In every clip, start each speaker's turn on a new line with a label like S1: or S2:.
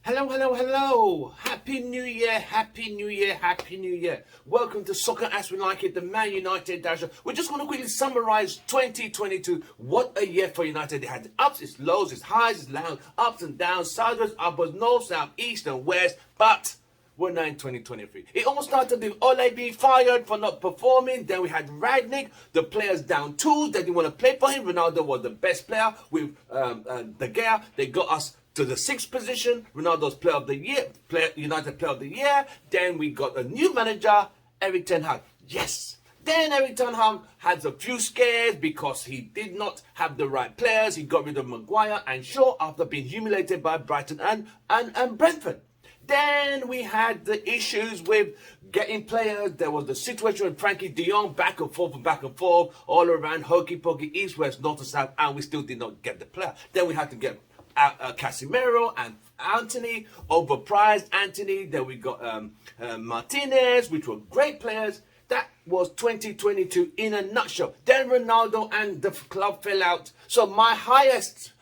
S1: Hello, hello, hello. Happy New Year, Happy New Year, Happy New Year. Welcome to Soccer As We Like It, the Man United Dash. We're just going to quickly summarize 2022. What a year for United. It had ups, its lows, its highs, its lows, ups and downs, sideways, upwards, north, south, east and west. But we're now in 2023. It all started with Ole being fired for not performing. Then we had Ragnick, the players down tools. They didn't want to play for him. Ronaldo was the best player with De Gea. They got us to the sixth position. Ronaldo's player of the year, United player of the year. Then we got a new manager, Eric Ten Hag. Yes. Then Eric Ten Hag had a few scares because he did not have the right players. He got rid of Maguire and Shaw after being humiliated by Brighton and Brentford. Then we had the issues with getting players. There was the situation with Frankie de Jong, back and forth, all around, hokey pokey, east, west, north to south, and we still did not get the player. Then we had to get Casemiro and Anthony, overpriced Anthony. Then we got Martinez, which were great players. That was 2022 in a nutshell. Then Ronaldo and the club fell out. So my highest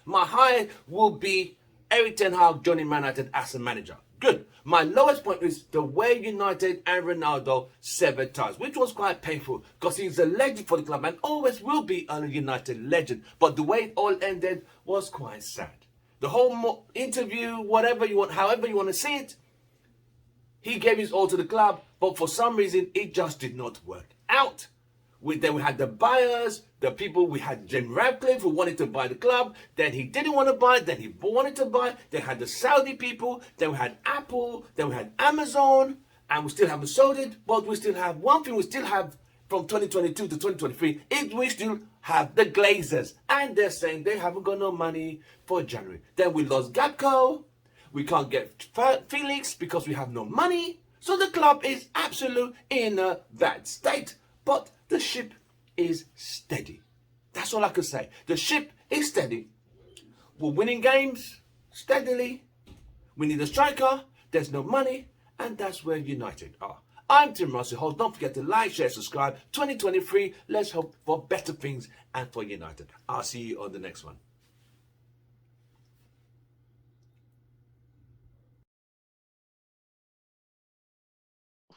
S1: will be Eric Ten Hag joining Man United as a manager. Good. My lowest point is the way United and Ronaldo severed ties, which was quite painful because he's a legend for the club and always will be a United legend. But the way it all ended was quite sad. The whole interview, whatever you want, however you want to see it, he gave his all to the club, but for some reason, it just did not work out. Then we had the buyers, the people, we had Jim Radcliffe who wanted to buy the club, then he didn't want to buy, then he wanted to buy, then had the Saudi people, then we had Apple, then we had Amazon, and we still haven't sold it, but we still have one thing we still have from 2022 to 2023, is we still have the Glazers, and they're saying they haven't got no money for January. Then we lost Gapco, we can't get Felix because we have no money, so the club is absolute in a bad state, but the ship is steady. That's all I can say. The ship is steady. We're winning games steadily. We need a striker. There's no money. And that's where United are. I'm Tim Russell. Don't forget to like, share, subscribe. 2023, let's hope for better things and for United. I'll see you on the next one.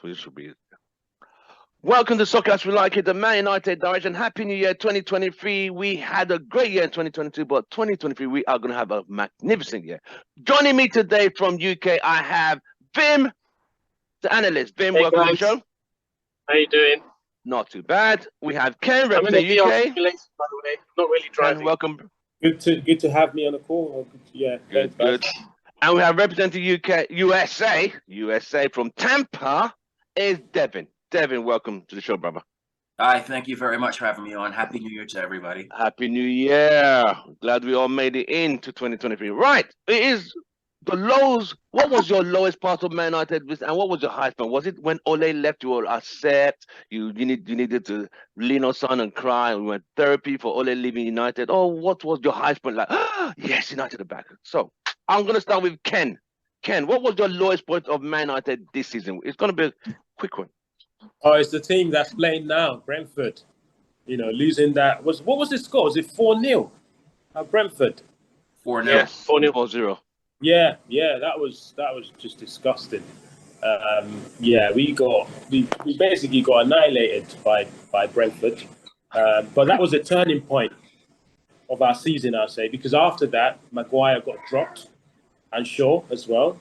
S2: This should be. Welcome to Soccer As We Like It, the Man United Direction. Happy New Year 2023. We had a great year in 2022, but 2023, we are going to have a magnificent year. Joining me today from UK, I have Vim, the analyst. Vim,
S3: hey
S2: welcome
S3: guys.
S2: to the show.
S3: How you doing?
S2: Not too bad. We have Ken,
S3: I'm in
S2: representing
S3: the
S2: UK.
S3: by the way. Not really driving.
S2: Ken, welcome.
S4: Good to have me on the call. Yeah,
S2: Good. And we have representing USA from Tampa is Devin. Devin, welcome to the show, brother.
S5: Hi, thank you very much for having me on. Happy New Year to everybody.
S2: Happy New Year. Glad we all made it into 2023. Right. It is the lows. What was your lowest part of Man United? And what was your highest point? Was it when Ole left, you were upset? You needed to lean on son and cry, and we went therapy for Ole leaving United? Oh, what was your highest point? Like, yes, United are back. So I'm going to start with Ken. Ken, what was your lowest point of Man United this season? It's going to be a quick one.
S4: Oh, it's the team that's playing now, Brentford. You know, losing that. What was the score? Was it 4-0 at Brentford?
S5: 4-0.
S2: Yes,
S4: 4-0.
S2: 4-0.
S4: Yeah, that was just disgusting. We basically got annihilated by Brentford. But that was a turning point of our season, I'd say, because after that, Maguire got dropped and Shaw as well.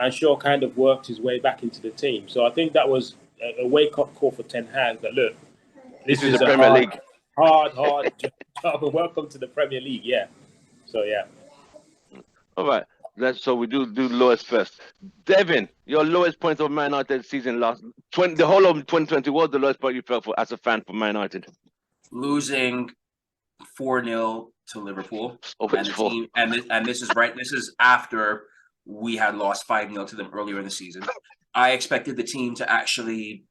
S4: And Shaw kind of worked his way back into the team. So I think that was a wake-up call for Ten Hag that, look, this is
S2: the Premier League.
S4: Hard job. Welcome to the Premier League, yeah. So, yeah.
S2: All right. So we do lowest first. Devin, your lowest point of Man United season the whole of 2020, what was the lowest point you felt for as a fan for Man United?
S5: Losing 4-0 to Liverpool. And this is right. This is after we had lost 5-0 to them earlier in the season. I expected the team to actually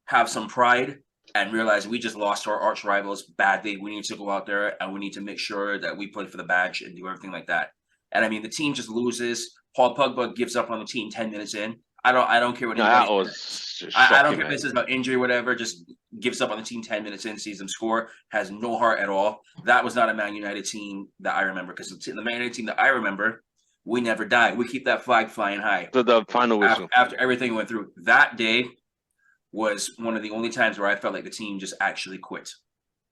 S5: have some pride and realize we just lost to our arch rivals badly. We need to go out there and we need to make sure that we play for the badge and do everything like that. And I mean, the team just loses. Paul Pogba gives up on the team 10 minutes in. I don't care what anybody says. I don't care if this is about injury or whatever. Just gives up on the team 10 minutes in, sees them score, has no heart at all. That was not a Man United team that I remember, because the Man United team that I remember we never die. We keep that flag flying high.
S2: To the final whistle.
S5: After everything went through. That day was one of the only times where I felt like the team just actually quit.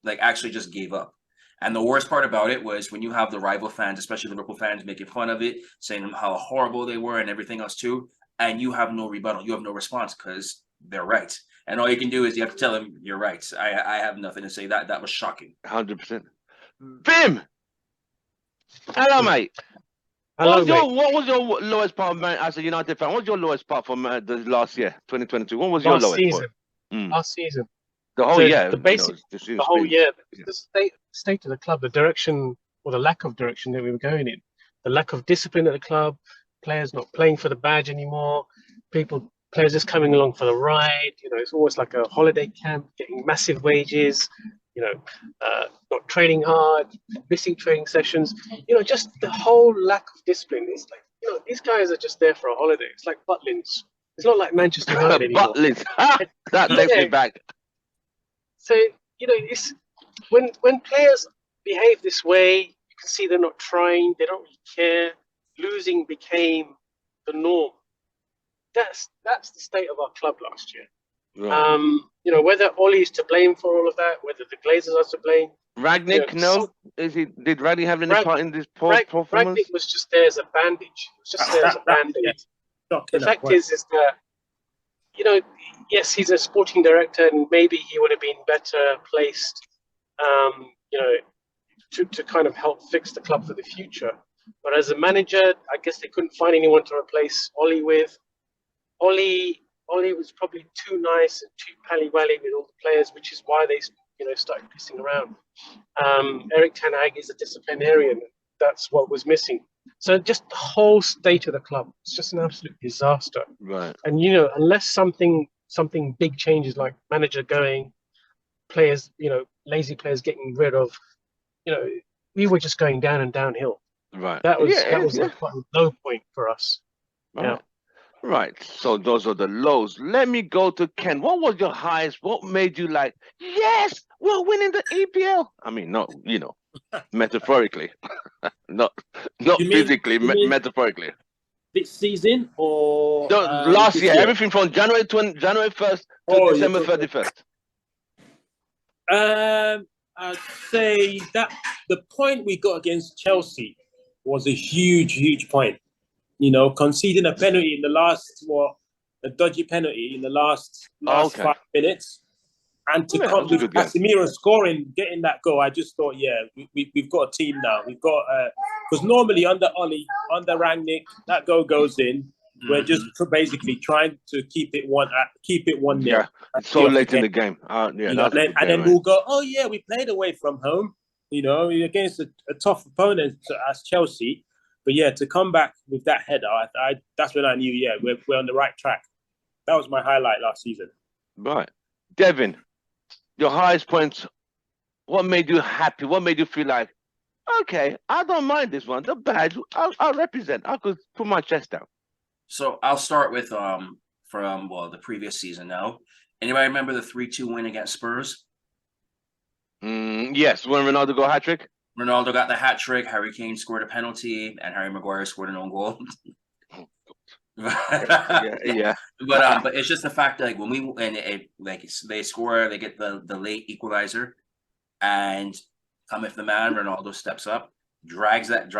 S5: Like actually just gave up. And the worst part about it was when you have the rival fans, especially Liverpool fans, making fun of it, saying how horrible they were and everything else too, and you have no rebuttal. You have no response because they're right. And all you can do is you have to tell them you're right. I have nothing to say. That was shocking.
S2: 100%. Bim! Hello, mate.
S6: Hello,
S2: What was your lowest part, man, as a United fan? What was your lowest part from the last year, 2022? What was your lowest
S6: season.
S2: part?
S6: Last season.
S2: The whole year.
S6: The whole year. The state of the club, the direction or the lack of direction that we were going in, the lack of discipline at the club, players not playing for the badge anymore, players just coming along for the ride. It's almost like a holiday camp, getting massive wages. Not training hard, missing training sessions. Just the whole lack of discipline. It's like these guys are just there for a holiday. It's like Butlins. It's not like Manchester United anymore.
S2: Butlins. That takes me back.
S6: So it's when players behave this way, you can see they're not trying. They don't really care. Losing became the norm. That's the state of our club last year. Right. Whether Ollie's to blame for all of that, whether the Glazers are to blame.
S2: Ragnick, did Ragnick have any part in this performance?
S6: Ragnick was just there as a bandage. It was just there as a bandage. The fact is that yes, he's a sporting director, and maybe he would have been better placed, to kind of help fix the club for the future. But as a manager, I guess they couldn't find anyone to replace Ollie with. Ollie was probably too nice and too pally-wally with all the players, which is why they started pissing around. Eric Ten Hag is a disciplinarian. That's what was missing. So just the whole state of the club, it's just an absolute disaster.
S2: Right.
S6: And unless something big changes, like manager going, players, lazy players getting rid of, we were just going down and downhill.
S2: Right.
S6: That was quite a low point for us.
S2: Right.
S6: Yeah.
S2: Right. So those are the lows. Let me go to Ken. What was your highest? What made you like, yes, we're winning the EPL? I mean, not, metaphorically, not physically, metaphorically.
S4: This season or
S2: last year? Everything from January 1st to December 31st.
S4: I'd say that the point we got against Chelsea was a huge point. Conceding a penalty in the last, a dodgy penalty in the last 5 minutes. And to come with Casemiro scoring, getting that goal, I just thought, we've got a team now. We've got, because normally under Ollie, under Rangnick, that goal goes in. Mm-hmm. We're just basically trying to keep it 1-0.
S2: Yeah, so late in the game.
S4: Then we'll go, we played away from home, against a tough opponent as Chelsea. But to come back with that header, that's when I knew, we're on the right track. That was my highlight last season.
S2: Right. Devin, your highest points, what made you happy? What made you feel like, okay, I don't mind this one. The badge, I'll represent. I could put my chest down.
S5: So I'll start with from the previous season now. Anybody remember the 3-2 win against Spurs?
S2: Yes, when Ronaldo got a hat-trick.
S5: Ronaldo got the hat trick. Harry Kane scored a penalty, and Harry Maguire scored an own goal.
S2: yeah.
S5: But it's just the fact that they score, they get the late equalizer, and if the man Ronaldo steps up, drags that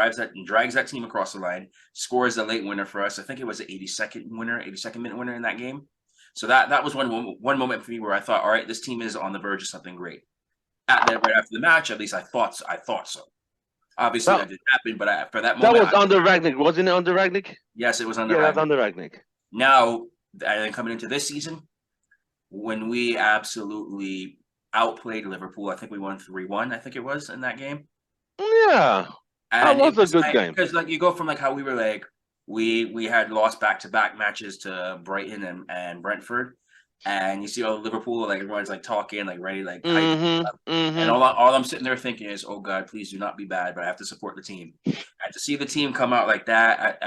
S5: team across the line, scores the late winner for us. I think it was the 82nd minute winner in that game. So that was one moment for me where I thought, all right, this team is on the verge of something great. Right after the match, at least I thought so. Obviously, that didn't happen, but for that moment,
S2: that was under Ragnick, wasn't it? Under Ragnick?
S5: Yes, it was under.
S2: Yeah, that's under Ragnick.
S5: Now, and then coming into this season, when we absolutely outplayed Liverpool, I think we won 3-1. I think it was in that game.
S2: Yeah, and that was a good game
S5: because you go from how we were we had lost back-to-back matches to Brighton and Brentford. And you see Liverpool, everyone's talking, ready, and all I'm sitting there thinking is, oh God, please do not be bad, but I have to support the team. And to see the team come out like that,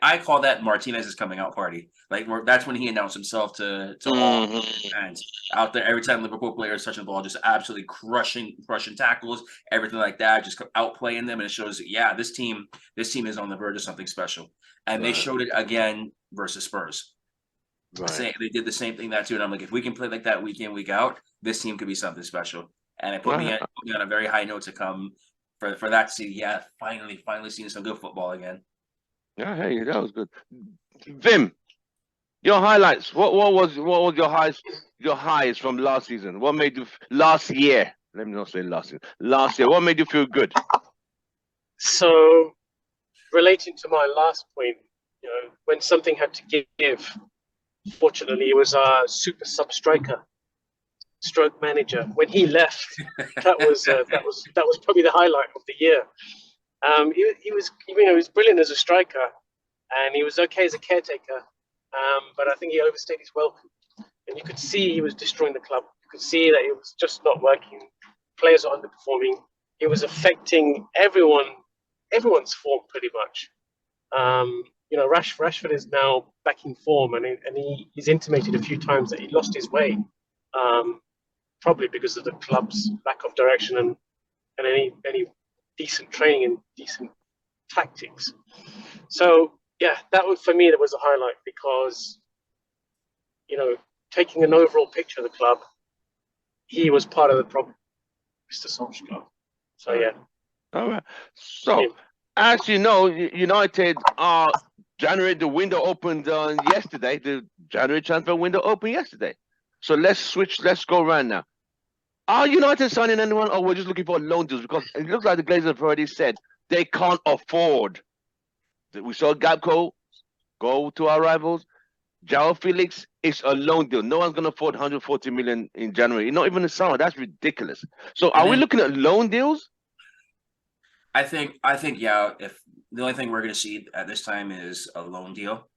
S5: I call that Martinez's coming out party. Like that's when he announced himself to all fans out there. Every time Liverpool players touching the ball, just absolutely crushing tackles, everything like that, just outplaying them, and it shows that this team is on the verge of something special, and they showed it again versus Spurs. Right. They did the same thing that too, and I'm like, if we can play like that week in, week out, this team could be something special. And it put me on a very high note to come for that to see, finally seeing some good football again.
S2: Yeah, hey, that was good. Vim, your highlights. What was your highs from last season? What made you last year? Let me not say last year. Last year, what made you feel good?
S6: So, relating to my last point, when something had to give, fortunately, it was our super sub striker, stroke manager. When he left, that was probably the highlight of the year. He was brilliant as a striker, and he was okay as a caretaker. But I think he overstayed his welcome, and you could see he was destroying the club. You could see that it was just not working. Players are underperforming. It was affecting everyone's form pretty much. Rashford is now back in form, and he's intimated a few times that he lost his way, probably because of the club's lack of direction and any decent training and decent tactics. So that was, for me, that was a highlight because, taking an overall picture of the club, he was part of the problem, Mr. Solskjaer. So
S2: all right. So as you know, United are January. The window opened yesterday. The January transfer window opened yesterday. So let's switch. Let's go around now. Are United signing anyone, or we're just looking for loan deals? Because it looks like the Glazers have already said they can't afford. We saw Gabco go to our rivals. João Felix is a loan deal. No one's going to afford 140 million in January. Not even the summer. That's ridiculous. So are we looking at loan deals?
S5: I think, if the only thing we're going to see at this time is a loan deal.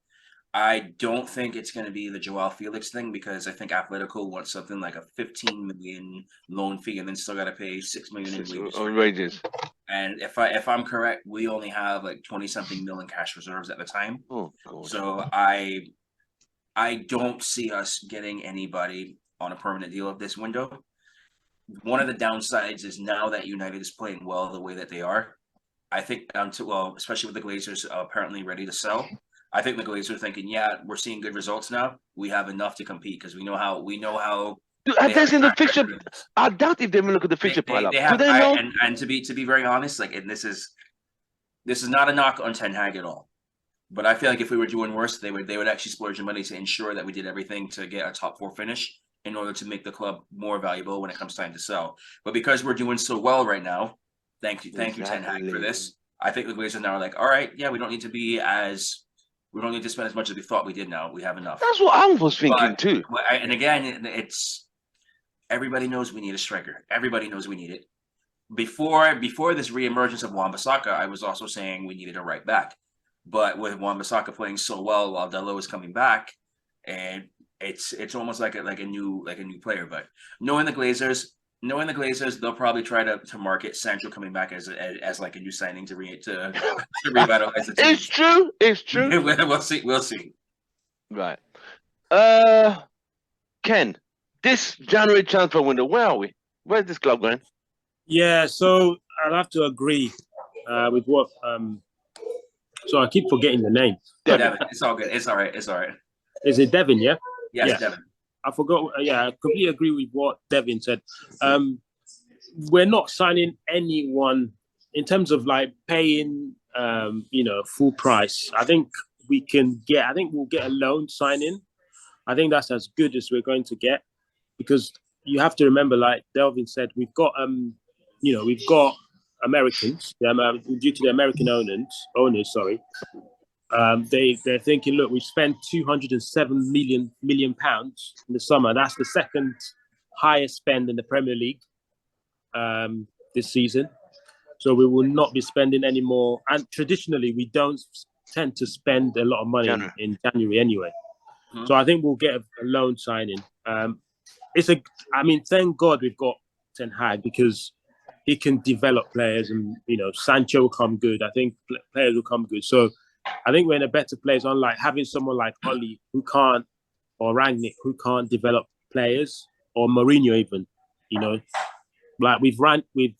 S5: I don't think it's going to be the João Felix thing, because I think Atletico wants something like a 15 million loan fee and then still got to pay 6 million in wages. And if I'm correct, we only have like 20-something million cash reserves at the time.
S2: Oh, God.
S5: So I don't see us getting anybody on a permanent deal of this window. One of the downsides is now that United is playing well the way that they are, I think especially with the Glazers apparently ready to sell. I think the Glazers are thinking, we're seeing good results now. We have enough to compete because we know how.
S2: Have they seen the fixture? I doubt if they even look at the fixture pile up. Do they know?
S5: And to be very honest, and this is not a knock on Ten Hag at all. But I feel like if we were doing worse, they would actually splurge the money to ensure that we did everything to get a top 4 finish in order to make the club more valuable when it comes time to sell. But because we're doing so well right now, thank you, Ten Hag, for this. I think the Glazers now are like, all right, we don't need to spend as much as we thought we did now. We have enough.
S2: That's what I was thinking too.
S5: And again, it's everybody knows we need a striker. Everybody knows we need it. Before this reemergence of Wan-Bissaka, I was also saying we needed a right back. But with Wan-Bissaka playing so well while Dalot is coming back, and it's almost like a new player. But knowing the Glazers, they'll probably try to market Sancho coming back as like a new signing to revitalize the team.
S2: It's true.
S5: We'll see.
S2: Right. Ken, this January transfer window, where are we? Where's this club going?
S4: Yeah, so I'll have to agree with what. So I keep forgetting the name.
S5: Devin. It's all good. It's all right.
S4: Is it Devin? Yeah.
S5: Yes,
S4: yeah.
S5: Devin.
S4: I forgot. I completely agree with what Devin said. We're not signing anyone in terms of like paying, full price. I think we'll get a loan signing. I think that's as good as we're going to get, because you have to remember, like Delvin said, we've got Americans. Due to the American owners. They're thinking, look, we spent 207 million pounds in the summer. That's the second highest spend in the Premier League this season. So we will not be spending any more. And traditionally, we don't tend to spend a lot of money in January anyway. Mm-hmm. So I think we'll get a loan signing. Thank God we've got Ten Hag, because he can develop players, and Sancho will come good. I think players will come good. So I think we're in a better place. Unlike having someone like Oli who can't, or Rangnick who can't develop players, or Mourinho even. Like we've ran with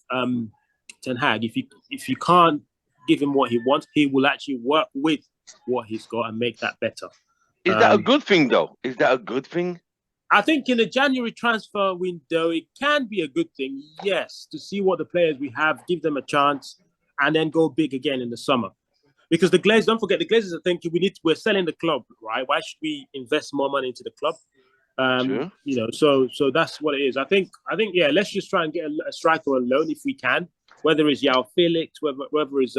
S4: Ten Hag. If you can't give him what he wants, he will actually work with what he's got and make that better.
S2: Is that a good thing, though? Is that a good thing?
S4: I think in the January transfer window, it can be a good thing, yes, to see what the players we have, give them a chance, and then go big again in the summer. Because the Glazers, don't forget, the Glazers are thinking we're selling the club, right? Why should we invest more money into the club?
S2: Sure.
S4: So that's what it is. I think, yeah, let's just try and get a striker on loan if we can, whether it's João Felix, whether it's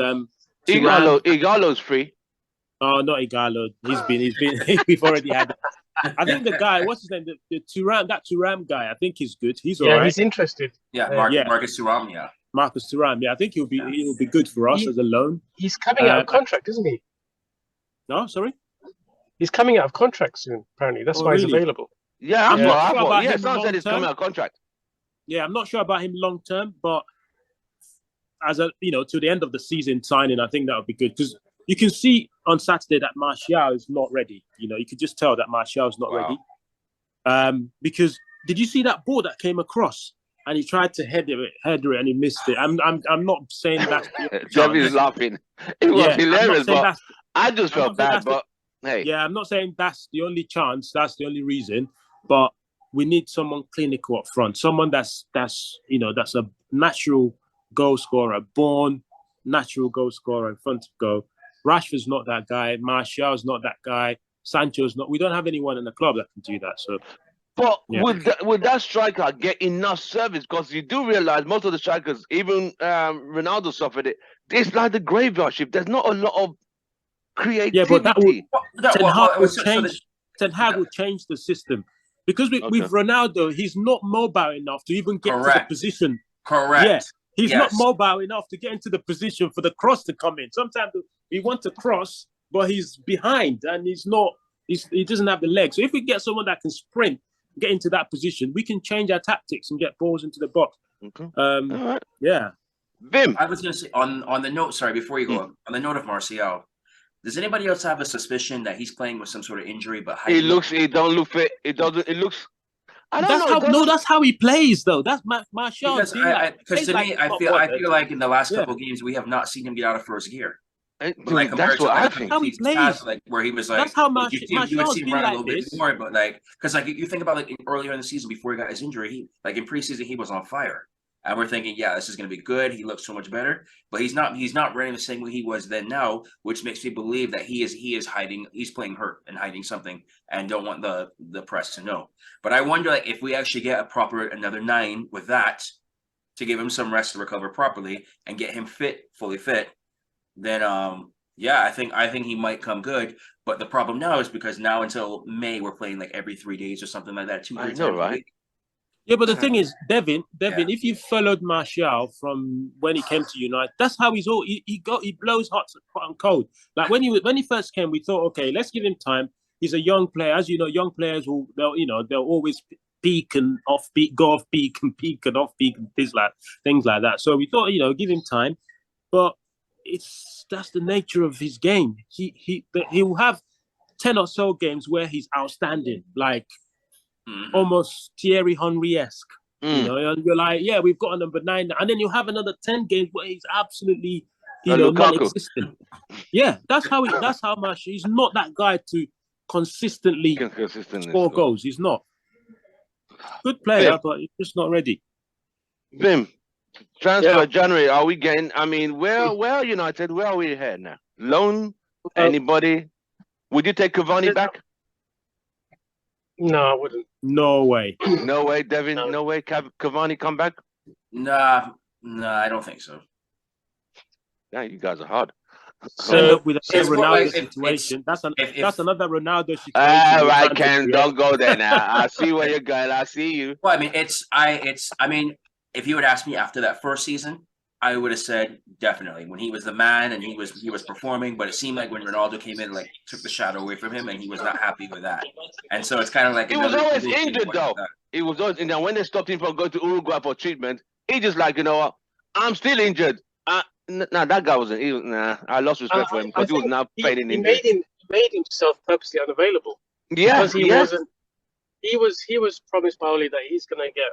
S2: Igalo's free.
S4: Oh, not Igalo. We've already had it. I think the guy, what's his name? The Thuram guy, I think he's good. He's all right.
S6: He's interested.
S5: Marcus Thuram, yeah.
S4: Marcus Thuram, yeah. I think he'll be good for us as a loan.
S6: He's coming out of contract, isn't he?
S4: No, sorry?
S6: He's coming out of contract soon, apparently. That's why he's available.
S2: Yeah,
S4: I'm not sure about him
S2: someone said he's coming out of contract.
S4: Yeah, I'm not sure about him long term, but as to the end of the season signing, I think that would be good, because you can see on Saturday that Martial is not ready. You could just tell that Martial is not ready. Because did you see that ball that came across and he tried to header it and he missed it? I'm not saying that's.
S2: Debbie's laughing. It was hilarious, but I just felt bad. But hey,
S4: yeah, I'm not saying that's the only chance. That's the only reason. But we need someone clinical up front. Someone that's a natural goal scorer, born natural goal scorer in front of goal. Rashford's not that guy. Martial's not that guy. Sancho's not. We don't have anyone in the club that can do that. So,
S2: but would that striker get enough service? Because you do realize most of the strikers, even Ronaldo suffered it. It's like the graveyard shift. There's not a lot of creativity.
S4: Yeah, but that would Ten Hag will change the system, because with Ronaldo, he's not mobile enough to even get to the position.
S5: Correct.
S4: Yeah. He's not mobile enough to get into the position for the cross to come in. Sometimes we want to cross, but he's behind and he doesn't have the legs. So if we get someone that can sprint, get into that position, we can change our tactics and get balls into the box.
S2: Okay. All right.
S4: Yeah.
S2: Vim.
S5: I was going to say, on the note, sorry, before you go on the note of Martial, does anybody else have a suspicion that he's playing with some sort of injury? But
S2: he don't look fit. It looks.
S4: That's how he plays, though. That's Martial.
S5: Because to me, I feel like in the last couple of games we have not seen him get out of first gear.
S2: Like, that's what I think.
S4: How he plays,
S5: where he was like,
S4: that's how
S5: you would see him run a little bit more, but because you think about earlier in the season before he got his injury, in preseason he was on fire, and we're thinking, yeah, this is going to be good. He looks so much better, but he's not running the same way he was then now, which makes me believe that he is hiding. He's playing hurt and hiding something, and don't want the press to know. But I wonder, if we actually get another 9 with that to give him some rest to recover properly and get him fully fit, then I think he might come good. But the problem now is because now until May we're playing every 3 days or something like that. 2
S2: I know, right?
S4: Yeah, but the thing is, Devin, if you followed Martial from when he came to United, that's how he blows hot and cold. Like when he first came, we thought, okay, let's give him time. He's a young player. As you know, young players they'll always peak and off peak, go off peak and peak and off peak and things like that. So we thought, give him time. But that's the nature of his game. He will have 10 or so games where he's outstanding, almost Thierry Henry-esque. And you're like, yeah, we've got a number 9, and then you'll have another 10 games where he's absolutely non-existent. Yeah, that's how much he's not that guy to consistently score goals. He's not. Good player, but he's just not ready.
S2: Vim, transfer January. Are we getting? I mean, where are United? Where are we here now? Loan? Anybody? Would you take Cavani back?
S6: No, I wouldn't.
S4: No way.
S2: No way, Devin. No way. Cavani come back?
S5: Nah, I don't think so.
S2: Yeah, you guys are hard.
S4: So with a Ronaldo situation, that's another Ronaldo situation.
S2: Right, Ken, don't go there now. I see where you're going. I see you.
S5: Well, I mean, if you would ask me after that first season, I would have said definitely when he was the man and he was performing. But it seemed like when Ronaldo came in, took the shadow away from him, and he was not happy with that. And so it's kind of like
S2: he was always injured though. He was always, and then when they stopped him from going to Uruguay for treatment, he just you know what? I'm still injured. Nah, that guy wasn't. I lost respect for him because he was now fading injury.
S6: He made himself purposely unavailable.
S2: Yeah,
S6: because he wasn't. He was promised by Oli that he's going to get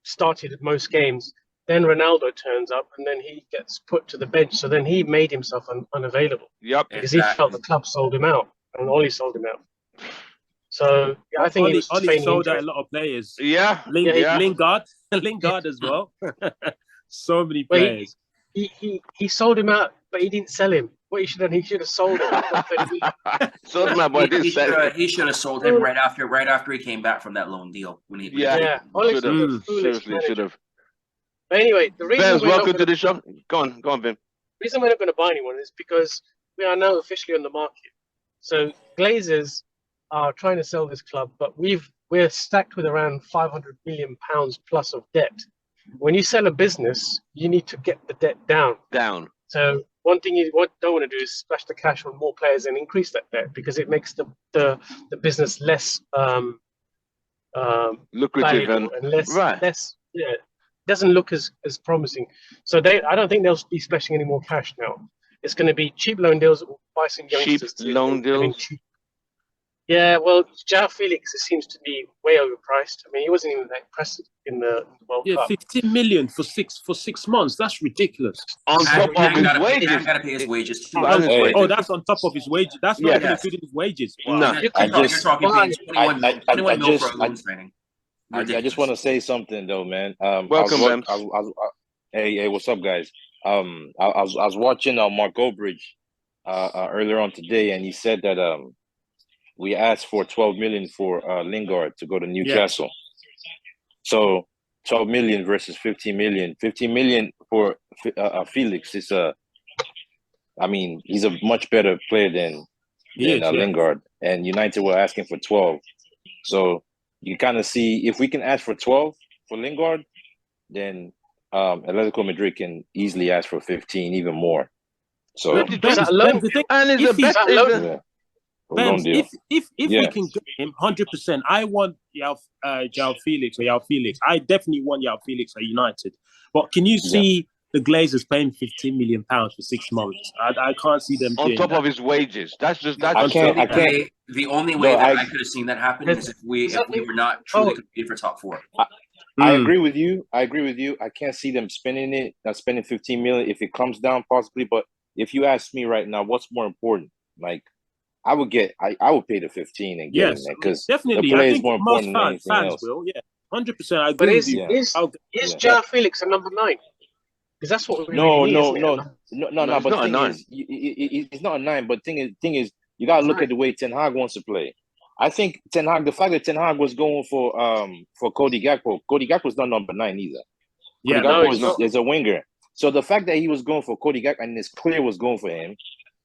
S6: started at most games. Then Ronaldo turns up, and then he gets put to the bench. So then he made himself unavailable.
S2: Yep.
S6: Because he felt the club sold him out, and Oli sold him out. So I think
S4: Oli sold
S6: out
S4: out a lot of players.
S2: Yeah.
S4: Lingard as well. So many players.
S6: He sold him out, but he didn't sell him. What he should have done, he should have sold him.
S2: Sold him out, but
S5: he should have sold him right after he came back from that loan deal. Oli
S2: should have.
S6: But anyway, the reason
S2: Ben's welcome to the show. Go on, Ben.
S6: The reason we're not going to buy anyone is because we are now officially on the market. So Glazers are trying to sell this club, but we're stacked with around £500 million plus of debt. When you sell a business, you need to get the debt down. So one thing you don't want to do is splash the cash on more players and increase that debt, because it makes the business less
S2: lucrative and
S6: less doesn't look as promising. So I don't think they'll be splashing any more cash now. It's going to be cheap loan deals that will buy some youngsters.
S2: Cheap loan deals.
S6: Yeah, well, João Felix seems to be way overpriced. I mean, he wasn't even that impressive in the World Cup.
S4: 15 million for 6 months. That's ridiculous.
S2: On top of his wages.
S5: He's got to pay his wages too.
S4: Oh, that's on top of his wages. That's not including his wages. Wow.
S2: No,
S5: you're talking 21 mil for a loan signing.
S7: I just want to say something though, man.
S2: Welcome, man.
S7: Hey, what's up, guys? I was watching Mark Goldbridge earlier on today, and he said that we asked for 12 million for Lingard to go to Newcastle. So 12 million versus 15 million. 15 million for Felix is I mean, he's a much better player than Lingard, and United were asking for 12. So you kind of see, if we can ask for 12 for Lingard, then Atletico Madrid can easily ask for 15, even more. So
S4: if we can get him 100%, I want João Felix. I definitely want João Felix at United. But can you see the Glazers paying £15 million for 6 months? I can't see them
S2: on top of his wages.
S7: I can't.
S5: The only way that I could have seen that happen is if we were not truly competing for top 4.
S7: I agree with you. I can't see them spending 15 million if it comes down possibly. But if you ask me right now, what's more important? Like, I would pay the 15 and get him there, because
S4: definitely
S7: the play
S4: I
S7: is more important than anything else.
S4: Will 100%. I agree with you.
S6: Is João Felix a number 9? Because that's what we
S7: No.
S2: But
S7: the thing is, it's not a 9. But thing is, you gotta look at the way Ten Hag wants to play. I think the fact that Ten Hag was going for Cody Gakpo's not number 9 either. Is a winger. So the fact that he was going for Cody Gakpo and it's clear was going for him,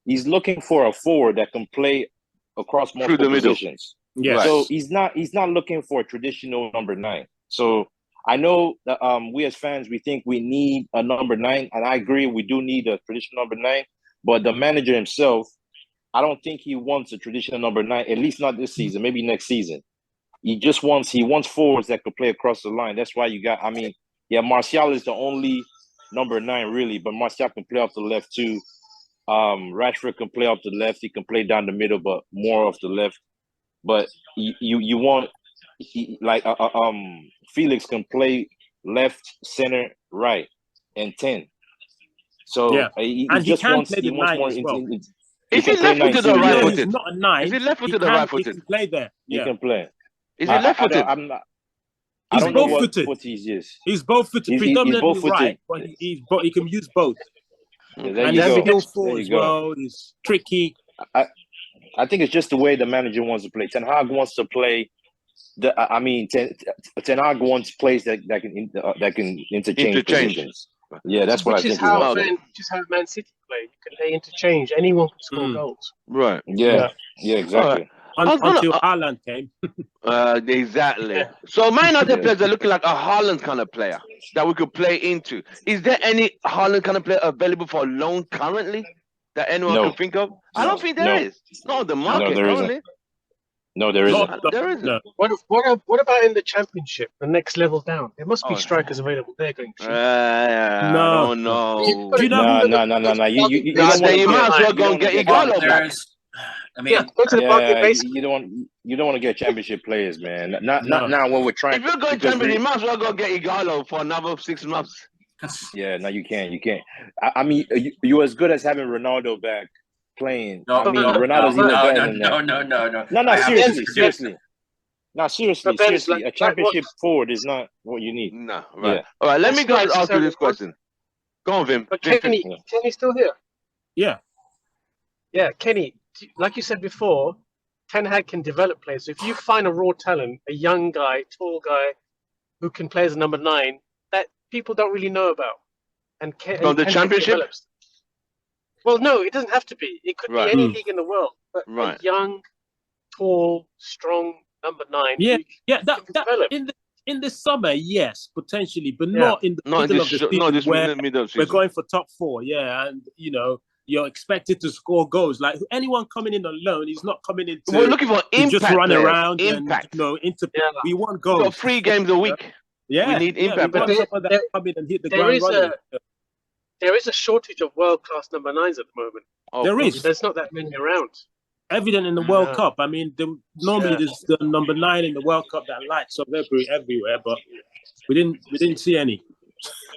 S7: he's looking for a forward that can play across multiple positions.
S4: Yeah.
S7: So he's not looking for a traditional number 9. So I know that we as fans, we think we need a number 9, and I agree we do need a traditional number 9. But the manager himself, I don't think he wants a traditional number 9, at least not this season, maybe next season. He wants forwards that could play across the line. That's why Martial is the only number 9 really, but Martial can play off the left too. Rashford can play off the left. He can play down the middle, but more off the left. But you want Felix can play left, center, right, and 10. So he just wants more.
S2: Is he left-footed or right-footed?
S4: He's not a 9.
S2: Is he left-footed or right-footed?
S4: He can play there.
S7: He can play.
S2: Is he left-footed?
S7: I don't know what foot he is.
S4: He's both footed, predominantly right, but he can use both.
S7: Yeah, there you go.
S4: Well, it's tricky.
S7: I think it's just the way the manager wants to play. Ten Hag wants to play. Ten Hag wants plays that can interchange positions. Yeah, that's what I think.
S6: Which is how Man City play. You can play interchange. Anyone can score goals.
S2: Right.
S7: Yeah, exactly.
S4: Until Haaland came.
S2: Exactly. So Man United players are looking like a Haaland kind of player that we could play into. Is there any Haaland kind of player available for a loan currently that anyone can think of? I don't think there is. Not on the market, only.
S7: No, there isn't.
S2: There isn't.
S6: No. What about in the championship, the next level down? There must be
S2: Oh.
S6: strikers available there going cheap.
S2: I don't know.
S6: Do you know
S7: No. You
S2: Nah,
S7: don't want
S2: then you
S7: to
S2: might as well
S7: get.
S2: go and get Igalo back.
S5: I mean,
S6: go to the bargain
S7: Yeah,
S6: basement.
S7: you don't want to get championship players, man. Not now when we're trying.
S2: If you're going
S7: because
S2: championship, you might as well go get Igalo for another 6 months.
S7: Yeah, no, you can't. I mean, you're as good as having Ronaldo back playing.
S5: No,
S7: I mean,
S5: no,
S7: Ronaldo's
S5: no,
S7: even
S5: no,
S7: better
S5: no,
S7: than
S5: no,
S7: that.
S5: no, no, no.
S7: No,
S5: I have to-
S7: seriously. No, seriously.
S6: But Ben, like
S7: A championship forward is not what you need.
S2: No, right.
S7: Yeah.
S2: All right, let me
S6: That's
S2: go
S6: not
S2: and ask you
S6: necessarily
S2: this question. Go on, Vim.
S6: But
S2: Vim,
S6: Kenny, Kenny's still here.
S4: Yeah.
S6: Yeah, Kenny, like you said before, Ten Hag can develop players. So if you find a raw talent, a young guy, tall guy, who can play as a number 9, that people don't really know about, and
S2: From the
S6: Ten Hag
S2: championship?
S6: develops. Well, no, it doesn't have to be. It could
S2: Right.
S6: be any league in the world. But
S2: Right.
S6: a young, tall, strong number 9.
S4: Yeah,
S6: who
S4: yeah.
S6: can
S4: That
S6: develop.
S4: in the summer, yes, potentially, but
S6: Yeah.
S4: not in the
S2: Not in
S4: middle
S2: this,
S4: of the season
S2: not this
S4: where
S2: middle of
S4: we're
S2: season.
S4: going for top 4. Yeah, and you're expected to score goals. Like anyone coming in on loan, he's not coming in
S2: We're
S4: to
S2: looking for
S4: just
S2: impact
S4: run
S2: players.
S4: around
S2: Impact.
S4: and
S6: Yeah.
S4: we want
S2: We've
S4: goals.
S2: got 3 games a week.
S4: Yeah,
S2: We need impact
S4: We want
S6: players.
S4: someone that come in and hit the
S6: There
S4: ground
S6: is
S4: running.
S6: There is a shortage of world-class number 9s at the moment.
S2: Oh,
S4: There
S2: God.
S4: is.
S6: There's not that many around.
S4: Evident in the World
S6: Yeah.
S4: Cup. I mean, normally
S6: Yeah.
S4: there's the number 9 in the World Cup that lights up everywhere, but we didn't see any.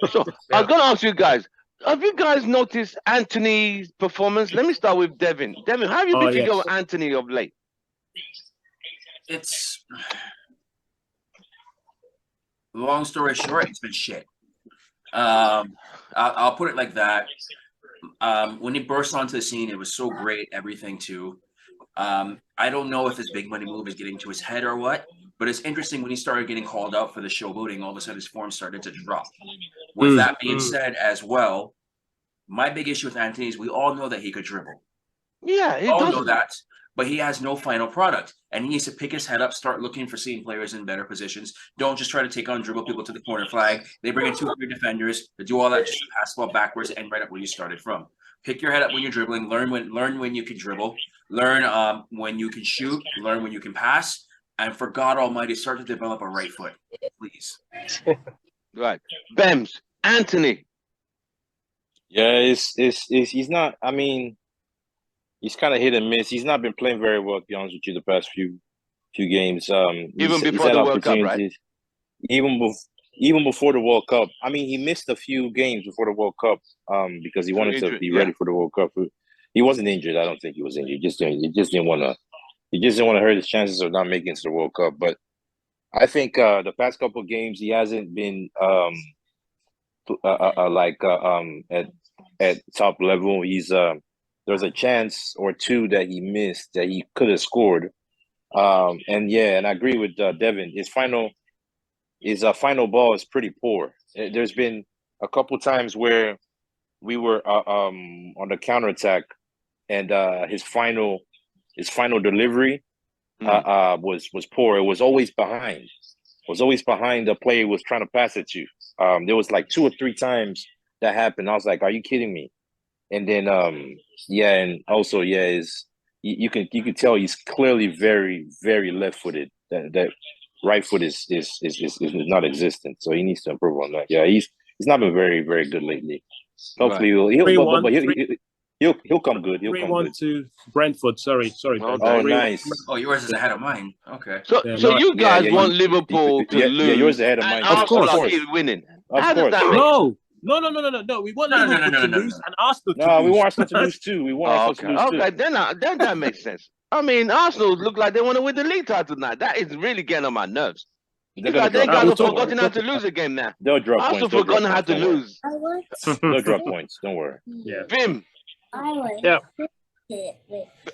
S2: So I was going to ask you guys, have you guys noticed Anthony's performance? Let me start with Devin. Devin, how have you been thinking of Anthony of late?
S5: It's long story short, it's been shit. I'll put it like that. When he burst onto the scene, it was so great, everything too. I don't know if his big money move is getting to his head or what, but it's interesting when he started getting called out for the showboating, all of a sudden his form started to drop. With that being said, as well, my big issue with Anthony is we all know that he could dribble.
S2: Yeah, he
S5: We all
S2: does.
S5: know that, but he has no final product, and he needs to pick his head up, start looking for seeing players in better positions. Don't just try to take on dribble people to the corner flag. They bring in 2 or 3 defenders to do all that, just to pass the ball backwards and right up where you started from. Pick your head up when you're dribbling. Learn when you can dribble. Learn when you can shoot. Learn when you can pass. And for God Almighty, start to develop a right foot, please.
S2: Right. Bems, Anthony.
S7: Yeah, he's not. I mean, he's kind of hit and miss. He's not been playing very well, to be honest with you, the past few games.
S2: Even before
S7: had
S2: the World Cup, right?
S7: opportunities. Even before the World Cup. I mean, he missed a few games before the World Cup because he wanted to be ready for the World Cup. He wasn't injured. I don't think he was injured. He just didn't want to hurt his chances of not making it to the World Cup. But I think the past couple of games he hasn't been at top level. There's a chance or 2 that he missed that he could have scored. And I agree with Devin. His final ball is pretty poor. There's been a couple times where we were on the counterattack, and his final delivery was poor. It was always behind. The player was trying to pass it to. There was like 2 or 3 times that happened. I was like, "Are you kidding me?" And then and also you can tell he's clearly very, very left-footed. That right foot is not existent, so he needs to improve on that. Yeah, he's not been very, very good lately. Hopefully he'll come good. He'll come good.
S4: 3-1 to Brentford. Sorry.
S7: Oh, nice.
S5: Oh, yours is ahead of mine. Okay.
S2: So you guys want Liverpool to lose?
S7: Yeah, yours ahead of mine.
S2: And
S7: Of course.
S2: Arsenal keep winning.
S7: Of
S2: How does
S7: course.
S2: that make
S4: No. We want Liverpool to lose and Arsenal to lose.
S7: We want Arsenal to lose too. We want Arsenal to lose too.
S2: Okay, then that makes sense. I mean, Arsenal look like they want to win the league title now. That is really getting on my nerves. They guys have forgotten how to lose a game now.
S7: They'll drop
S2: Arsenal
S7: points.
S2: forgotten how to lose.
S7: They'll drop points. Don't worry.
S4: Yeah.
S2: Vim.
S6: Yeah.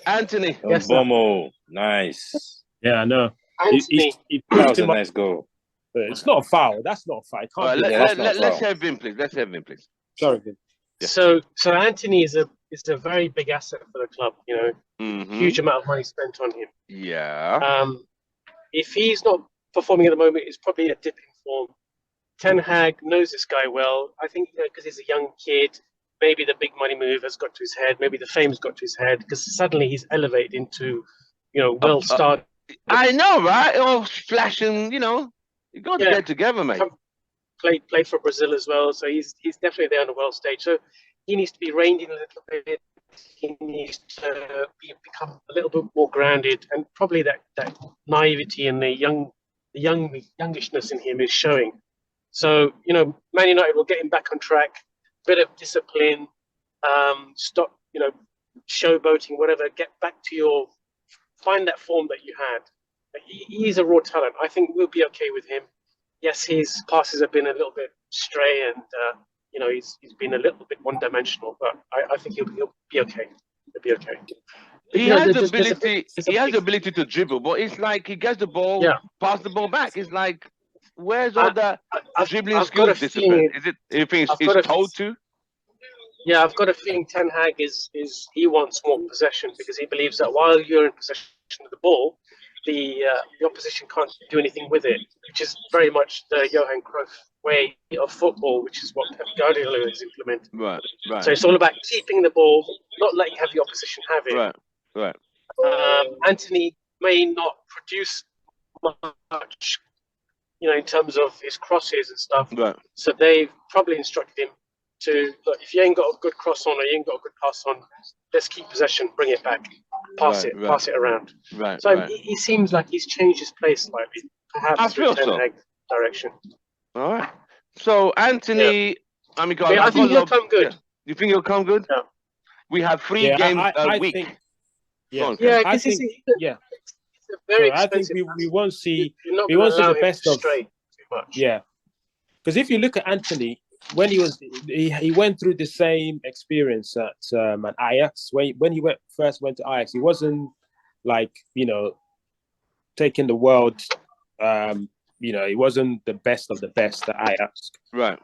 S2: Anthony.
S6: Yes, sir.
S7: Bomo. Nice.
S4: Yeah, I know.
S6: Anthony.
S7: That was a nice goal.
S4: It's not a foul. That's not a foul. It can't be.
S2: Let's have Vim, please.
S4: Sorry, Vim.
S2: Yeah.
S6: So Anthony is a very big asset for the club. Huge amount of money spent on him.
S2: Yeah.
S6: If he's not performing at the moment, it's probably a dip in form. Ten Hag knows this guy well. I think because he's a young kid, maybe the big money move has got to his head. Maybe the fame's got to his head because suddenly he's elevated into, well-starred
S2: I know, right? All flashing, you know. You got to
S6: Yeah.
S2: get together, mate.
S6: Played for Brazil as well, so he's definitely there on the world stage. So he needs to be reined in a little bit. He needs to become a little bit more grounded, and probably that naivety and the youngishness in him is showing. So Man United will get him back on track. Bit of discipline. Stop showboating, whatever. Get back to find that form that you had. He's a raw talent. I think we'll be okay with him. Yes, his passes have been a little bit stray, and he's been a little bit one-dimensional. But I think he'll be okay. He'll be okay.
S2: He has the ability to dribble, but it's like he gets the ball, pass the ball back. It's like, where's all the dribbling skills discipline? Is it? You think it's told to?
S6: Yeah, I've got a feeling Ten Hag is he wants more possession because he believes that while you're in possession of the ball, the opposition can't do anything with it, which is very much the Johan Cruyff way of football, which is what Pep Guardiola has implemented.
S2: Right.
S6: So it's all about keeping the ball, not letting have the opposition have it.
S2: Right.
S6: Anthony may not produce much, in terms of his crosses and stuff.
S2: Right.
S6: So they've probably instructed him to look, if you ain't got a good cross on or you ain't got a good pass on, let's keep possession, bring it back, pass it around.
S2: Right.
S6: So he seems like he's changed his play slightly, perhaps through Ten Hag direction.
S2: All right. So Anthony, I
S6: think he'll come good.
S2: Yeah. You think he'll come good?
S6: Yeah.
S2: We have 3 games a week.
S6: I think
S4: we won't see the best of. Yeah, because if you look at Anthony, when he went through the same experience at Ajax. When he first went to Ajax, he wasn't like taking the world. He wasn't the best of the best at Ajax.
S2: Right.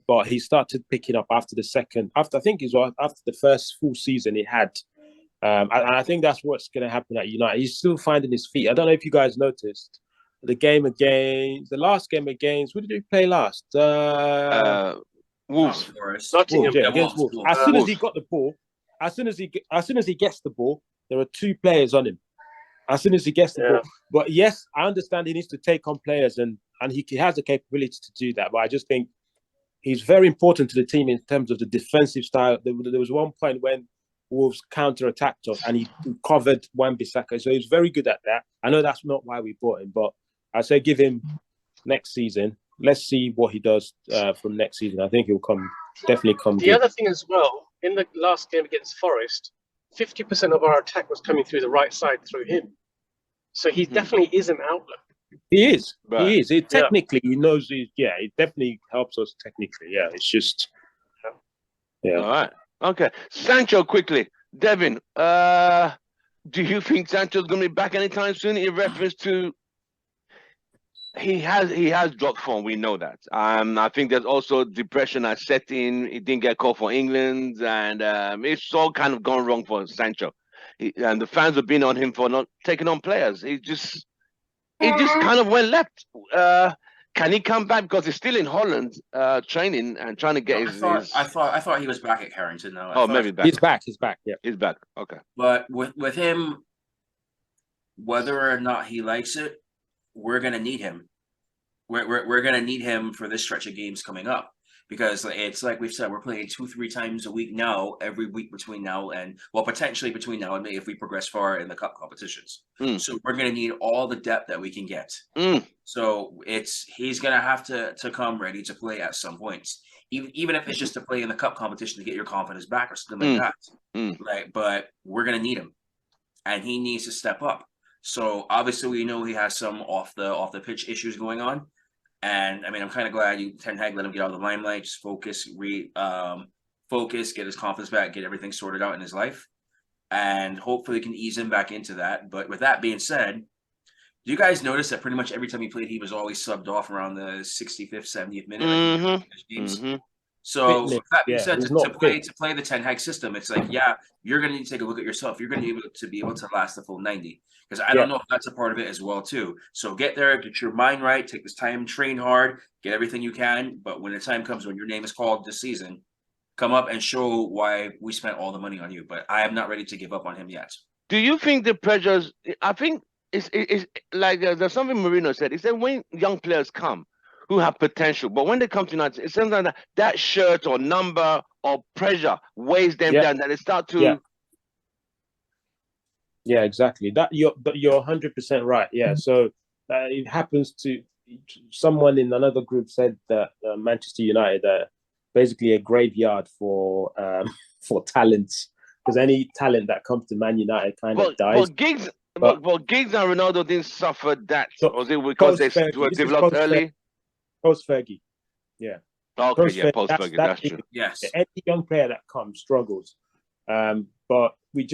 S4: But he started picking up after the first full season he had. And I think that's what's going to happen at United. He's still finding his feet. I don't know if you guys noticed the last game against. Who did he play last?
S2: Wolves.
S4: Against Wolves. As soon as he got the ball, as soon as he gets the ball, there are 2 players on him. As soon as he gets the ball, but yes, I understand he needs to take on players, and he has the capability to do that. But I just think he's very important to the team in terms of the defensive style. There was one point when Wolves counter-attacked us and he covered Wan-Bissaka, so he's very good at that. I know that's not why we bought him, but I say give him next season. Let's see what he does from next season. I think he'll definitely come.
S6: The other thing as well, in the last game against Forest, 50% of our attack was coming through the right side through him. So he definitely is an outlet.
S4: He is. Right. He is. Technically, he knows. It definitely helps us technically. Yeah, it's just. Yeah.
S2: All right. Okay. Sancho, quickly. Devin, do you think Sancho's going to be back anytime soon in reference to... He has dropped form. We know that. I think there's also depression has set in. He didn't get called for England, and it's all kind of gone wrong for Sancho. And the fans have been on him for not taking on players. He just kind of went left. Can he come back because he's still in Holland training and trying to get
S5: I thought he was back at Carrington now.
S2: Maybe back.
S4: He's back. He's back. Yeah,
S2: he's back. Okay.
S5: But with him, whether or not he likes it, we're gonna need him. We're gonna need him for this stretch of games coming up, because it's like we've said, we're playing 2-3 times a week now, every week between now and potentially between now and May if we progress far in the cup competitions. So we're gonna need all the depth that we can get. So he's gonna have to come ready to play at some points, even if it's just to play in the cup competition to get your confidence back or something like that. Right, but we're gonna need him, and he needs to step up. So obviously we know he has some off the pitch issues going on, and I mean I'm kind of glad Ten Hag let him get out of the limelight, just focus, get his confidence back, get everything sorted out in his life, and hopefully can ease him back into that. But with that being said, do you guys notice that pretty much every time he played, he was always subbed off around the 65th, 70th minute? So with that being said, to play the Ten Hag system, it's like, you're going to need to take a look at yourself. You're going to be able to last the full 90. Because I don't know if that's a part of it as well, too. So get there, get your mind right, take this time, train hard, get everything you can. But when the time comes when your name is called this season, come up and show why we spent all the money on you. But I am not ready to give up on him yet.
S2: Do you think the pressures, I think it's like there's something Marino said. He said when young players come who have potential, but when they come to United, it seems like that shirt or number or pressure weighs them down. That they start to.
S4: Yeah, exactly. But you're 100% right. Yeah, so it happens to someone in another group said that Manchester United are basically a graveyard for talents, because any talent that comes to Man United kind of dies.
S2: But Giggs and Ronaldo didn't suffer that. So was it because they were developed early?
S4: Post Fergie, yeah.
S2: Okay, yeah, post Fergie, that's true.
S5: Yes,
S4: any young player that comes struggles, but it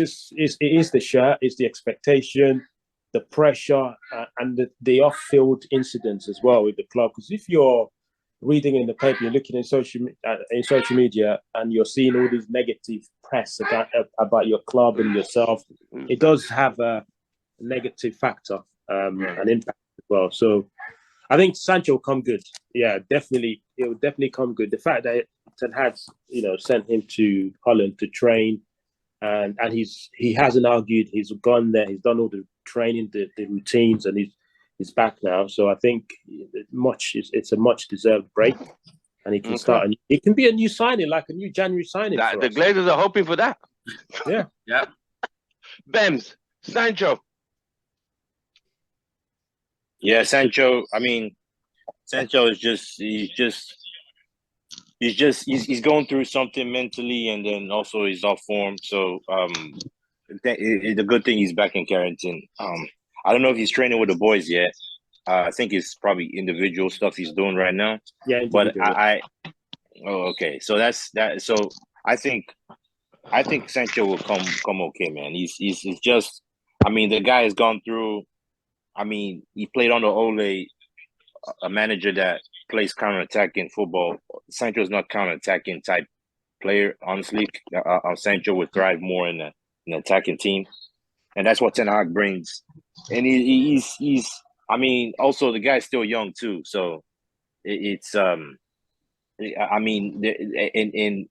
S4: is the shirt, it's the expectation, the pressure, and the off-field incidents as well with the club. Because if you're reading in the paper, you're looking in social media, and you're seeing all these negative press about your club and yourself, it does have a negative factor, an impact as well. So I think Sancho will come good. Yeah, definitely, it will definitely come good. The fact that Ten Hag's sent him to Holland to train, and he hasn't argued. He's gone there. He's done all the training, the routines, and he's back now. So I think it's a much deserved break, and he can start. It can be a new signing, like a new January signing.
S2: The Glazers are hoping for that.
S4: Yeah.
S5: Yeah.
S2: Bems, Sancho.
S7: Yeah, Sancho. I mean, Sancho is he's going through something mentally, and then also he's off form. So the good thing he's back in Carrington. I don't know if he's training with the boys yet. I think it's probably individual stuff he's doing right now.
S4: Yeah,
S7: but okay. So that's that. So I think Sancho will come okay, man. He's just. I mean, the guy has gone through. I mean, he played under Ole, a manager that plays counter-attacking football. Sancho's not counter-attacking type player, honestly. Sancho would thrive more in an attacking team, and that's what Ten Hag brings. And he's. I mean, also the guy's still young too, so it's. I mean,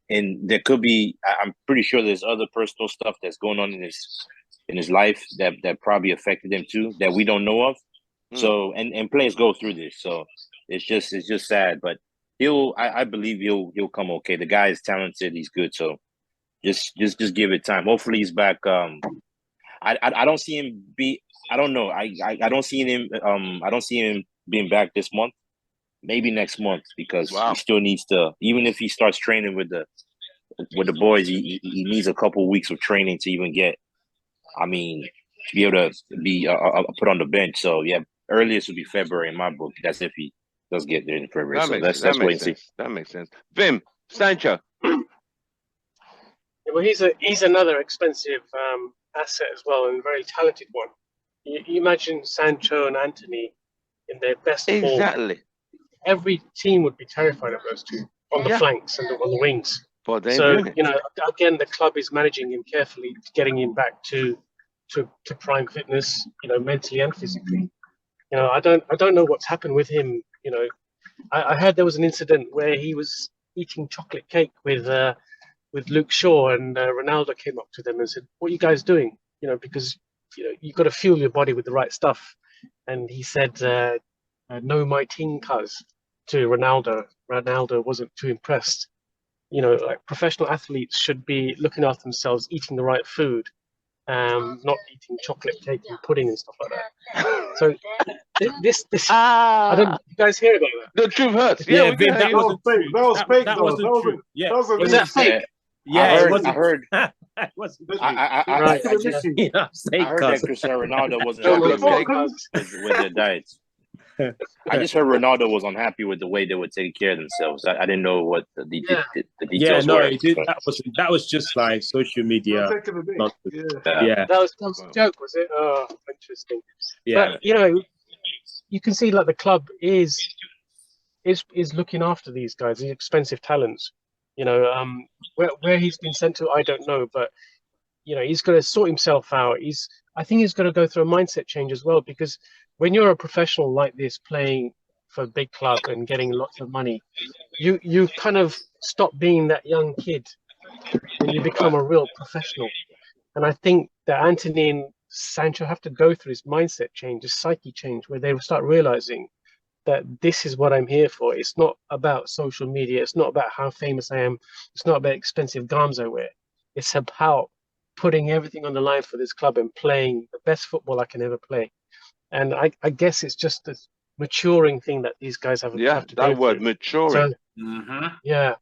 S7: and there could be. I'm pretty sure there's other personal stuff that's going on in his life that probably affected him too, that we don't know of. So and players go through this, so it's just sad. But I believe he'll come okay. The guy is talented, he's good, so just give it time. Hopefully he's back. I don't see him be. I don't know. I don't see him. I don't see him being back this month. Maybe next month, because he still needs to. Even if he starts training with the boys, he needs a couple of weeks of training to even get. I mean, to be able to be put on the bench. So yeah, earliest would be February in my book. That's if he does get there in February. Let's wait and see.
S2: That makes sense. Vim, Sancho.
S6: Well, he's another expensive asset as well, and a very talented one. You imagine Sancho and Anthony in their best form.
S2: Exactly.
S6: Every team would be terrified of those two on the flanks and on the wings. So again, the club is managing him carefully, getting him back to prime fitness, mentally and physically. I don't know what's happened with him. I heard there was an incident where he was eating chocolate cake with Luke Shaw, and Ronaldo came up to them and said, "What are you guys doing? Because you've got to fuel your body with the right stuff." And he said, "No, my ting, cuz," to Ronaldo. Ronaldo wasn't too impressed. Like professional athletes should be looking after themselves, eating the right food, not eating chocolate cake and pudding and stuff like that. So this I don't know, you guys hear about that?
S2: The truth hurts.
S4: Yeah,
S8: that wasn't fake. That was fake. That wasn't true. Yeah,
S6: was that fake?
S4: Yeah,
S7: I heard.
S4: I
S7: heard that Cristiano Ronaldo wasn't happy with their diets. I just heard Ronaldo was unhappy with the way they were taking care of themselves. I didn't know what the details were.
S4: That was just like social media.
S6: That was a joke, was it? Oh, interesting.
S4: Yeah.
S6: But you can see like the club is looking after these guys, these expensive talents. Where he's been sent to, I don't know, but he's going to sort himself out. I think he's going to go through a mindset change as well, because when you're a professional like this, playing for a big club and getting lots of money, you kind of stop being that young kid and you become a real professional. And I think that Anthony and Sancho have to go through his mindset change, his psyche change, where they will start realizing that this is what I'm here for. It's not about social media. It's not about how famous I am. It's not about expensive garms I wear. It's about putting everything on the line for this club and playing the best football I can ever play. And I guess it's just this maturing thing that these guys have to go
S2: that word,
S6: through.
S2: maturing.
S6: So, yeah.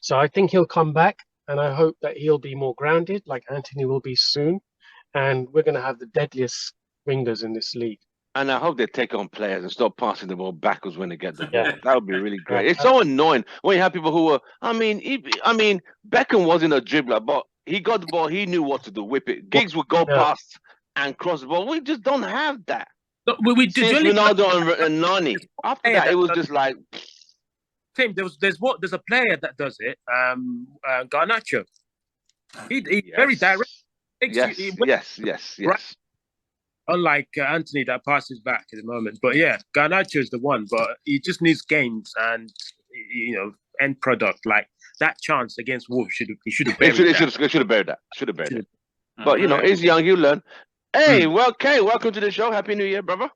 S6: So I think he'll come back, and I hope that he'll be more grounded, like Anthony will be soon. And we're going to have the deadliest wingers in this league.
S2: And I hope they take on players and stop passing the ball backwards when they get the ball.
S6: Yeah.
S2: That would be really great. It's so annoying when you have people who are. I mean, Beckham wasn't a dribbler, but he got the ball. He knew what to do. Whip it. Giggs would go past and cross the ball. We just don't have that.
S4: No, we
S2: Since Ronaldo and Nani. After that, it was just like.
S4: Tim, there's a player that does it. Garnacho. He's very direct.
S2: Yes.
S4: Right. Unlike Anthony that passes back at the moment. But yeah, Garnacho is the one. But he just needs games and end product like that chance against Wolves he should have buried that.
S2: Should have buried that. But he's young. You learn. Hey, welcome to the show. Happy New Year, brother.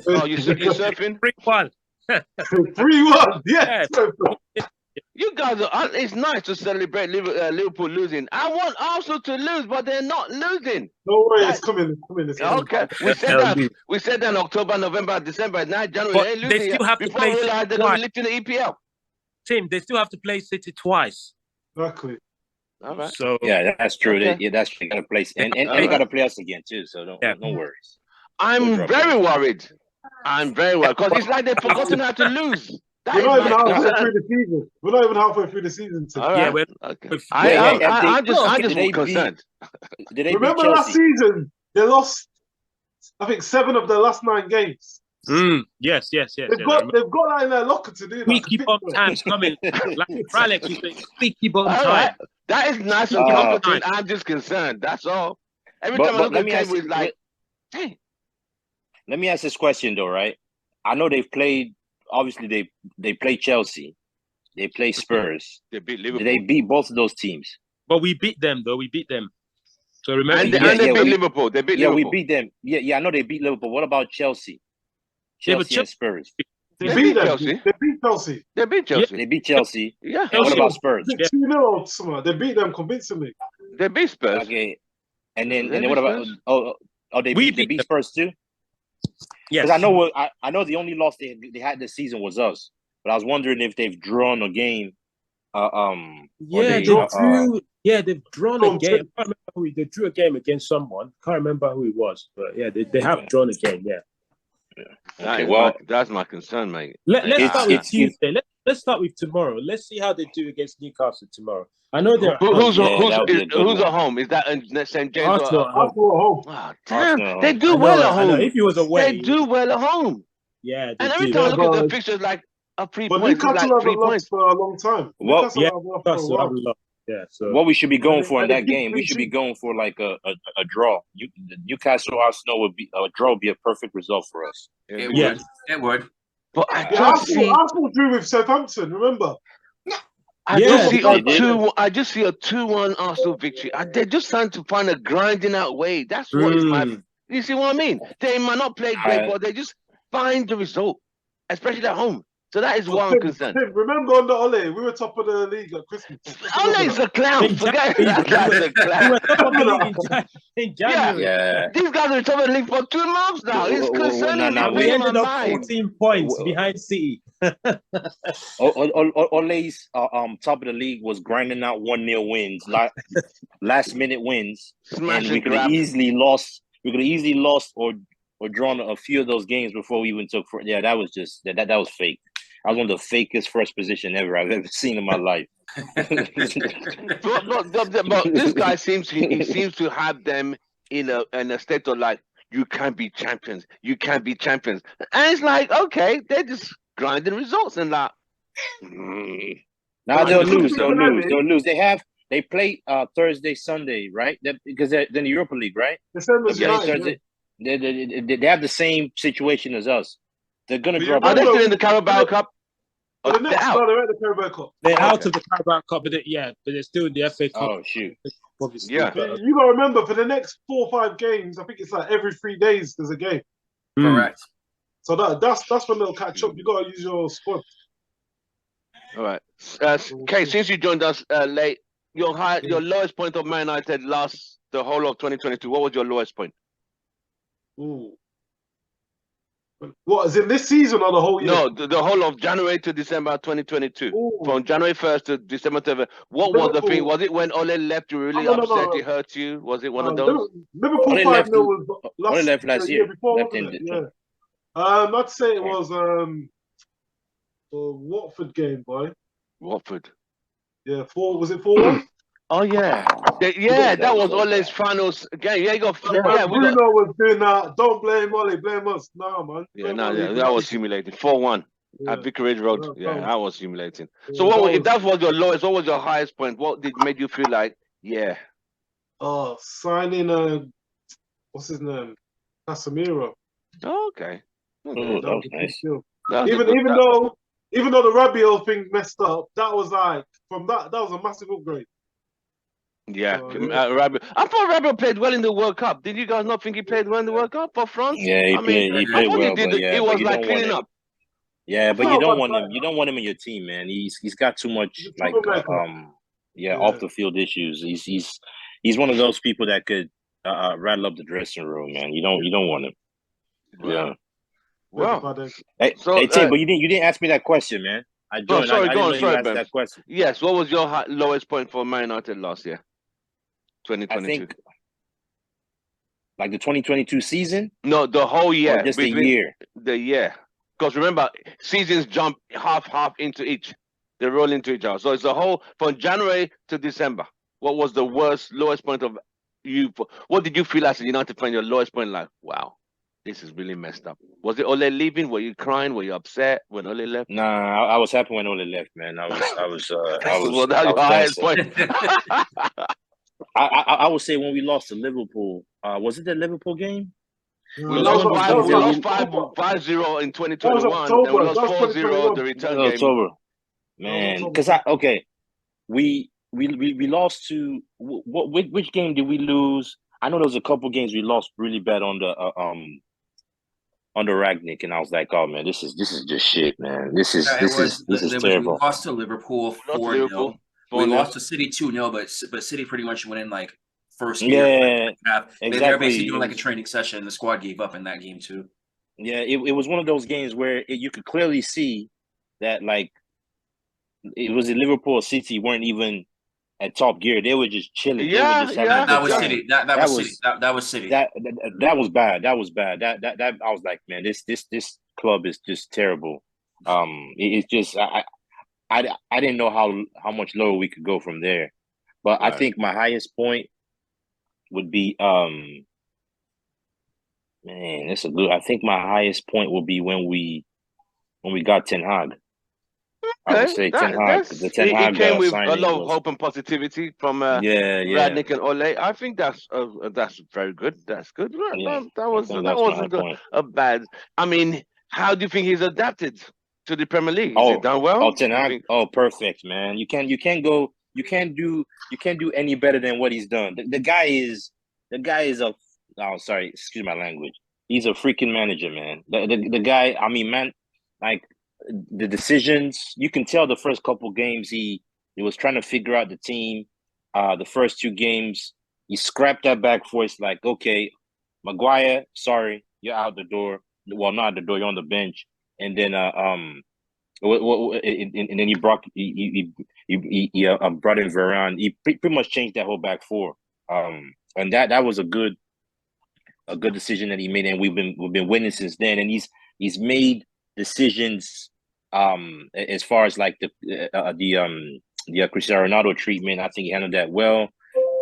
S2: Oh, you're surfing?
S4: 3-1.
S8: 3-1. Yeah.
S2: You guys it's nice to celebrate Liverpool losing. I want Arsenal to lose, but they're not losing.
S8: Don't worry, it's coming.
S2: Okay. We said that in October, November, December, now January.
S4: But
S2: they ain't losing
S4: they still have to play
S2: they're going to lift in the EPL.
S4: Tim, they still have to play City twice.
S8: Exactly.
S2: All right.
S7: So that's true. Okay. That's true. Got to play, and they got to play us again too. So no worries.
S2: I'm very worried. Because it's like they've forgotten how to lose.
S8: We're not even halfway through the season. We're not even halfway through the season.
S2: Right. Yeah, I'm just concerned.
S8: Remember last season, they lost, I think, 7 of their last 9 games.
S4: Yes.
S8: They've got that in their locker to do that.
S4: Squeaky bomb time's coming. Like Alex, you say, squeaky bomb time.
S2: Right. That is nice and comforting. I'm just concerned. That's all. Every time I look at the table, it's like, hey.
S7: Let me ask this question though, right? I know they've played. Obviously, they play Chelsea, they play Spurs.
S2: They beat Liverpool.
S7: They beat both of those teams.
S4: But we beat them, though. We beat them. So remember,
S2: they beat Liverpool. They beat Liverpool.
S7: We beat them. Yeah, I know they beat Liverpool. What about Chelsea? Chelsea and Spurs.
S8: They beat Chelsea. They beat Chelsea.
S2: Yeah.
S7: And what about Spurs?
S8: 2-0 or something. They beat them convincingly.
S2: They beat Spurs.
S7: Okay. And then what about? They beat Spurs too.
S4: Yes.
S7: Because I know the only loss they had this season was us, but I was wondering if they've drawn a game.
S4: They've drawn a game. I can't remember they drew a game against someone. Can't remember who it was, but yeah, they have drawn a game. Yeah.
S7: Okay,
S2: that's my concern, mate.
S4: Let's start with Tuesday. Let's start with tomorrow. Let's see how they do against Newcastle tomorrow. I know they're
S2: who's at home? Is that St. James?
S8: Arsenal at home.
S2: Oh, damn, they do well at home.
S4: If he was away,
S2: they do well at home.
S4: Yeah,
S2: and every time I look at the fixtures, like a 3 points.
S8: But Newcastle haven't lost for a long time.
S7: So what we should be going for in that game, we should be going for like a draw. Newcastle Arsenal would be a draw. Would be a perfect result for us.
S5: It would.
S2: But
S8: Arsenal drew with Southampton. Remember?
S2: I just see a 2-1 Arsenal victory. They're just trying to find a grinding out way. That's what is my. You see what I mean? They might not play great, but they just find the result, especially at home. So that is one concern.
S8: Remember under Ole, we were top of the league at Christmas.
S2: Ole's a clown. Forget that guy's a clown.
S4: We were top of the league in January.
S7: Yeah.
S2: These guys are top of the league for 2 months now. It's concerning me.
S4: We ended up 14 points behind City.
S7: Ole's top of the league was grinding out 1-0 wins, last minute wins, and we could have easily lost. We could have easily lost or drawn a few of those games before we even took. That was just that was fake. I was one of the fakest first position ever I've ever seen in my life.
S2: but this guy seems to have them in a state of like, you can't be champions. You can't be champions. And it's like, okay, they're just grinding results and that.
S7: Now they'll lose. They play Thursday, Sunday, right? Because they're in the Europa League, right? They have the same situation as us. They're gonna drop.
S2: Are they still in the Carabao Cup?
S8: They're at the Carabao Cup.
S4: They're out of the Carabao Cup, but they're still in the FA Cup.
S7: Oh shoot!
S8: obviously.
S2: Yeah.
S8: But you got to remember, for the next 4 or 5 games, I think it's like every 3 days there's a game.
S5: Correct.
S8: So that's when they'll catch up. You got to use your squad.
S2: All right. Kay, since you joined us late, your lowest point of Man United last the whole of 2022. What was your lowest point?
S8: Ooh. What, is it this season or the whole year?
S2: No, the whole of January to December 2022.
S8: Ooh.
S2: From January 1st to December 7th. What was the thing? Was it when Ole left you really upset? It hurt you? Was it one of those?
S8: Liverpool 5-0 was
S7: left last year.
S8: Before, wasn't it? Yeah. I'd say it was the Watford game, boy.
S2: Watford.
S8: Yeah, was it 4-1?
S2: Oh yeah, that was Ole's finals game. Yeah,
S8: Bruno was doing that. Don't blame Ole, blame us. Nah, man.
S2: That was humiliating. 4-1 at Vicarage Road. That was humiliating. So, if that was your lowest, what was your highest point? What made you feel like, yeah?
S8: Oh, signing what's his name? Casemiro.
S2: Oh, okay.
S7: That was nice.
S8: Even though the Rabiot thing messed up, that was like that was a massive upgrade.
S2: Yeah, Rabiot. I thought Rabiot played well in the World Cup. Did you guys not think he played well in the World Cup for France?
S7: Yeah, he played well.
S2: It was like cleaning up.
S7: Yeah, but you don't want him. You don't want him in your team, man. He's got too much off the field issues. He's one of those people that could rattle up the dressing room, man. You don't want him. Yeah.
S2: Well,
S7: hey, Tim, but you didn't ask me that question, man. I joined.
S2: Sorry,
S7: I
S2: go on.
S7: didn't
S2: Sorry,
S7: ask that question.
S2: Yes. What was your lowest point for Man United last year? 2022.
S7: I think, like the 2022 season.
S2: No, the whole year.
S7: Or just the year.
S2: The year. Because remember, seasons jump half into each. They roll into each other. So it's the whole from January to December. What was the lowest point of you? What did you feel as a United fan? Your lowest point, like, wow, this is really messed up. Was it Ole leaving? Were you crying? Were you upset when Ole left?
S7: Nah, I was happy when Ole left, man. I was
S2: well, that's your highest point.
S7: I would say when we lost to Liverpool, was it the Liverpool game?
S2: We lost 5-0 in 2021. Then we lost 4-0 the return game.
S7: October. Man, because we lost to which game did we lose? I know there was a couple games we lost really bad on the Ragnick, and I was like, oh man, this is just shit, man. This is terrible.
S5: We lost to Liverpool 4-0. We lost to City 2-0, but City pretty much went in like first year.
S7: Yeah,
S5: exactly. They're basically doing like a training session. The squad gave up in that game too.
S7: Yeah, it was one of those games where you could clearly see that like it was in Liverpool or City weren't even at top gear. They were just chilling.
S5: That was City. That was City.
S7: That was bad. That was bad. That I was like, man, this club is just terrible. It's just I didn't know how much lower we could go from there. But right. I think my highest point would be man, that's a good. I think my highest point will be when we got Ten Hag.
S2: Okay.
S7: I would say Ten Hag. The Ten Hag
S2: came with a lot of hope and positivity from Ragnick and Ole. I think that's very good. That's good. That wasn't a bad. I mean, how do you think he's adapted to the Premier League? Is he done well?
S7: Oh, Ten Hag. Oh, perfect, man. You can't do any better than what he's done. The guy is a. Oh, sorry. Excuse my language. He's a freaking manager, man. The guy. I mean, man, like. The decisions, you can tell the first couple games he was trying to figure out the team. The first 2 games, he scrapped that back four. It's like, okay, Maguire, sorry, you're out the door. Well, not out the door, you're on the bench. And then and then he brought in Varane. He pretty much changed that whole back four. And that was a good decision that he made, and we've been winning since then. And he's made decisions as far as like the Cristiano Ronaldo treatment. I think he handled that well.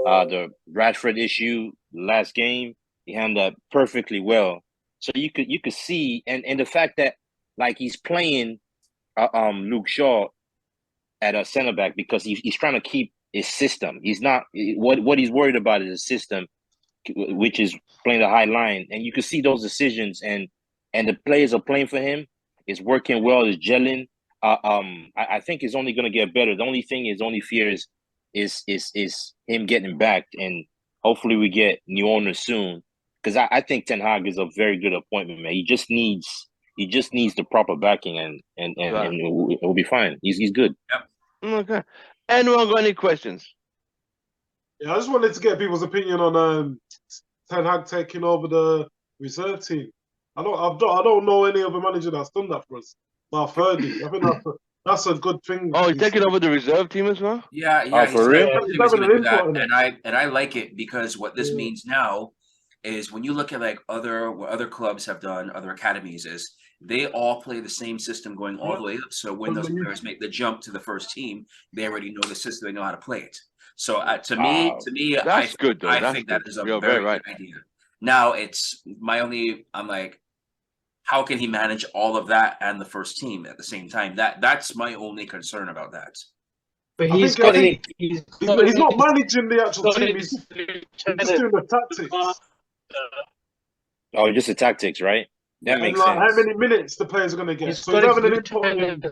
S7: The Rashford issue last game, he handled that perfectly well. So you could see, and the fact that like he's playing Luke Shaw at a center back because he's trying to keep his system. He's not what he's worried about is a system, which is playing the high line, and you can see those decisions and the players are playing for him. It's working well. It's gelling. I think it's only going to get better. The only fear is is him getting backed, and hopefully we get new owners soon. Because I think Ten Hag is a very good appointment, man. He just needs the proper backing, and it'll be fine. He's good.
S5: Yep.
S2: Okay. Anyone got any questions?
S8: Yeah, I just wanted to get people's opinion on Ten Hag taking over the reserve team. I don't know any other manager that's done that for us. But Fergie, I think that's a good thing.
S2: Oh, he's taking over the reserve team as well?
S5: Yeah.
S7: Oh, for real?
S5: He was gonna do that, and I like it because what this means now is when you look at like what other clubs have done, other academies, is they all play the same system going all the way up. So when those players make the jump to the first team, they already know the system, they know how to play it. So to me,
S2: that's good. Though.
S5: I think that is a very good idea. Now I'm like, how can he manage all of that and the first team at the same time? That's my only concern about that.
S6: But
S8: he's not managing the actual team. He's doing the tactics.
S7: Oh, just the tactics, right? That makes sense.
S8: How many minutes the players are going to get? So he's having an important.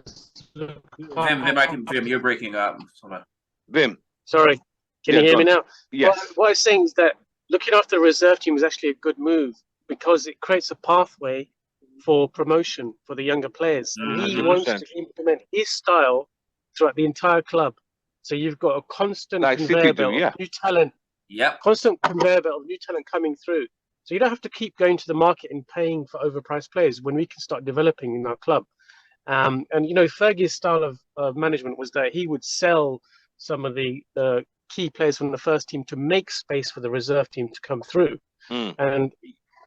S5: Vim, you're breaking up.
S2: Vim.
S6: Sorry, can you hear me now?
S2: Yes.
S6: What I'm saying is that looking after the reserve team is actually a good move because it creates a pathway for promotion for the younger players. And he
S2: 100%.
S6: wants to implement his style throughout the entire club. So you've got a constant conveyor belt of new talent.
S5: Yep.
S6: Constant conveyor belt of new talent coming through. So you don't have to keep going to the market and paying for overpriced players when we can start developing in our club. And Fergie's style of management was that he would sell some of the key players from the first team to make space for the reserve team to come through. And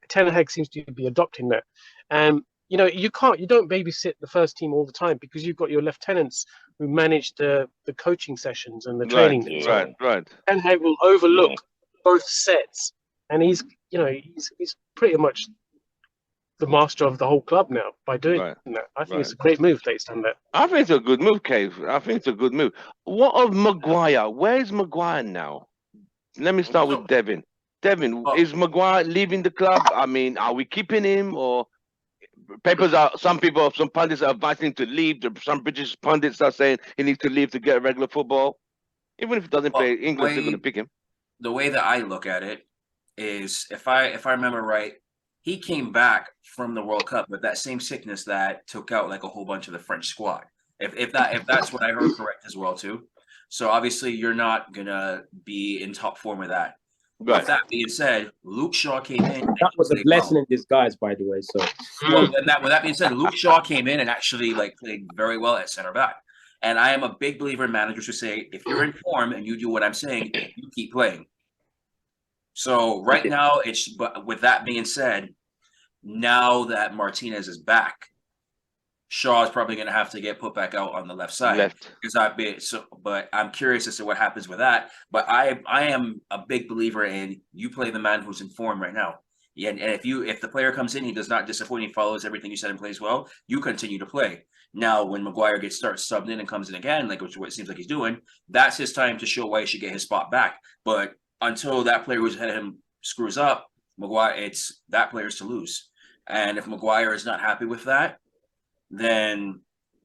S6: Ten Hag seems to be adopting that. And you don't babysit the first team all the time because you've got your lieutenants who manage the coaching sessions and the training.
S2: Right.
S6: Ten Hag will overlook both sets, and he's pretty much the master of the whole club now by doing that. I think it's a great move that he's done that.
S2: I think it's a good move, Cave. I think it's a good move. What of Maguire? Where is Maguire now? Let me start with Devin. Devin, is Maguire leaving the club? I mean, are we keeping him, or some pundits are advising him to leave. Some British pundits are saying he needs to leave to get regular football. Even if he doesn't play England, they're going to pick him.
S5: The way that I look at it is, if I remember right, he came back from the World Cup with that same sickness that took out like a whole bunch of the French squad. If that's what I heard correct as well too. So obviously you're not gonna be in top form with that. Right. With that being said, Luke Shaw came in.
S4: That was a blessing in disguise, by the way. So,
S5: with that being said, Luke Shaw came in and actually played very well at center back. And I am a big believer in managers who say, if you're in form and you do what I'm saying, you keep playing. So right now, but with that being said, now that Martinez is back, Shaw is probably going to have to get put back out on the left side but I'm curious as to what happens with that. But I am a big believer in you play the man who's in form right now. Yeah, and if the player comes in, he does not disappoint, he follows everything you said and plays well, you continue to play. Now, when Maguire starts subbed in and comes in again, which is what it seems like he's doing, that's his time to show why he should get his spot back. But until that player who's ahead of him screws up, Maguire, it's that player's to lose. And if Maguire is not happy with that, then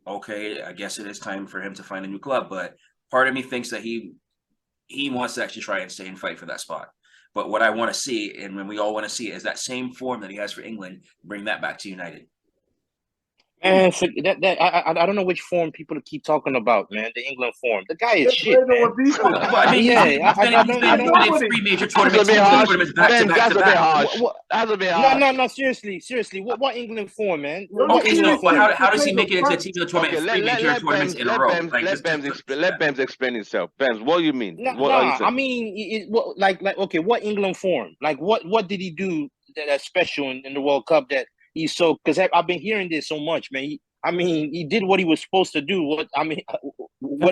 S5: okay, I guess it is time for him to find a new club. But part of me thinks that he wants to actually try and stay and fight for that spot. But what I want to see, and when we all want to see, is that same form that he has for England, bring that back to United.
S7: Man, so I don't know which form people keep talking about, man. The England form. The guy is shit, man.
S5: I mean, he's three major tournaments.
S2: That's a bit harsh. That's a bit harsh.
S7: No, seriously. What England form, man?
S5: Okay, so how does he make it into a team of the tournament? Three major tournaments in a row.
S2: Let Bems explain himself. Bems, what do you mean?
S7: I mean, okay, what England form? Like, what did he do that's special in the World Cup that he's so? Because I've been hearing this so much, man. He did what he was supposed to do. What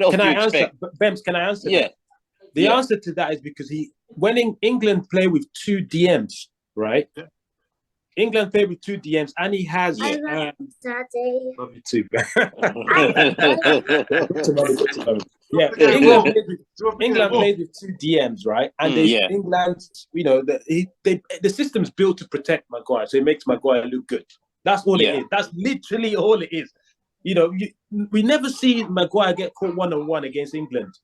S7: else
S4: can
S7: do you
S4: I answer?
S7: expect?
S4: Bems, can I answer?
S7: Yeah.
S4: The answer to that is because when England play with two DMs, right? Yeah. England play with two DMs, and he has.
S9: I love you, Daddy.
S4: Love you too. England plays with two DMs, right? And England, the system's built to protect Maguire, so it makes Maguire look good. That's all it is. That's literally all it is. We never see Maguire get caught 1-on-1 against England.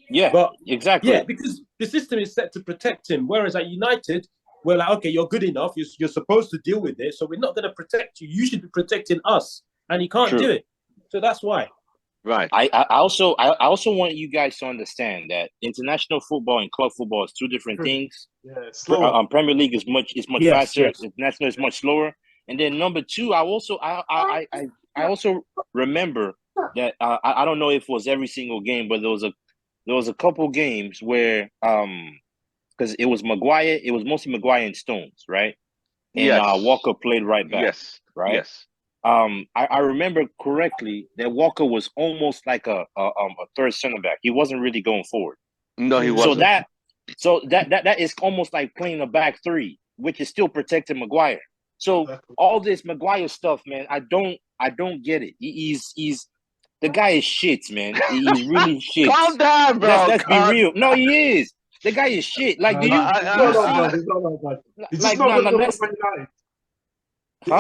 S7: Yeah,
S4: But
S7: exactly.
S4: yeah, because the system is set to protect him. Whereas at United, we're like, okay, you're good enough. You're supposed to deal with it. So we're not going to protect you. You should be protecting us. And he can't do it. So that's why.
S2: Right.
S7: I also want you guys to understand that international football and club football is two different things.
S8: Yeah,
S7: Premier League is much faster.
S4: Yes.
S7: International is much slower. And then number two, I also remember that I don't know if it was every single game, but there was a couple games where because it was Maguire, it was mostly Maguire and Stones, right? And Walker played right back.
S2: Yes.
S7: Right.
S2: Yes.
S7: I remember correctly that Walker was almost like a third center back. He wasn't really going forward.
S2: No, he wasn't.
S7: So that is almost like playing a back three, which is still protecting Maguire. So all this Maguire stuff, man, I don't get it. He's the guy is shit, man. He's really shit.
S2: Calm down, bro.
S7: Let's be real. No, he is. The guy is shit. Like, do you?
S8: He's just not good enough for United.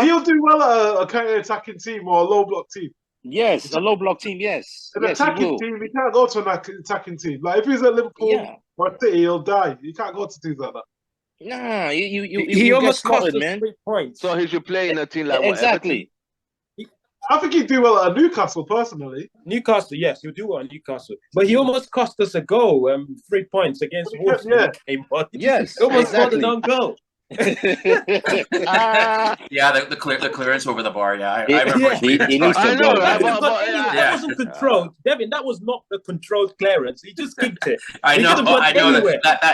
S8: He'll do well at a counter-attacking team or a low-block team.
S7: Yes, a low-block team, yes.
S8: An attacking team, he can't go to an attacking team. Like, if he's at Liverpool or City, he'll die. He can't go to teams like that.
S7: Nah,
S4: he almost cost us 3 points.
S2: So he should play in a team like
S7: exactly.
S8: I think he'd do well at Newcastle, personally.
S4: Newcastle, yes, he'll do well at Newcastle. But he almost cost us a goal, 3 points against Wolves.
S7: Yes,
S4: he almost got an own goal.
S5: The clearance over the bar. Yeah, I remember.
S4: That wasn't controlled, Devin. That was not the controlled clearance. He just kicked it.
S5: I know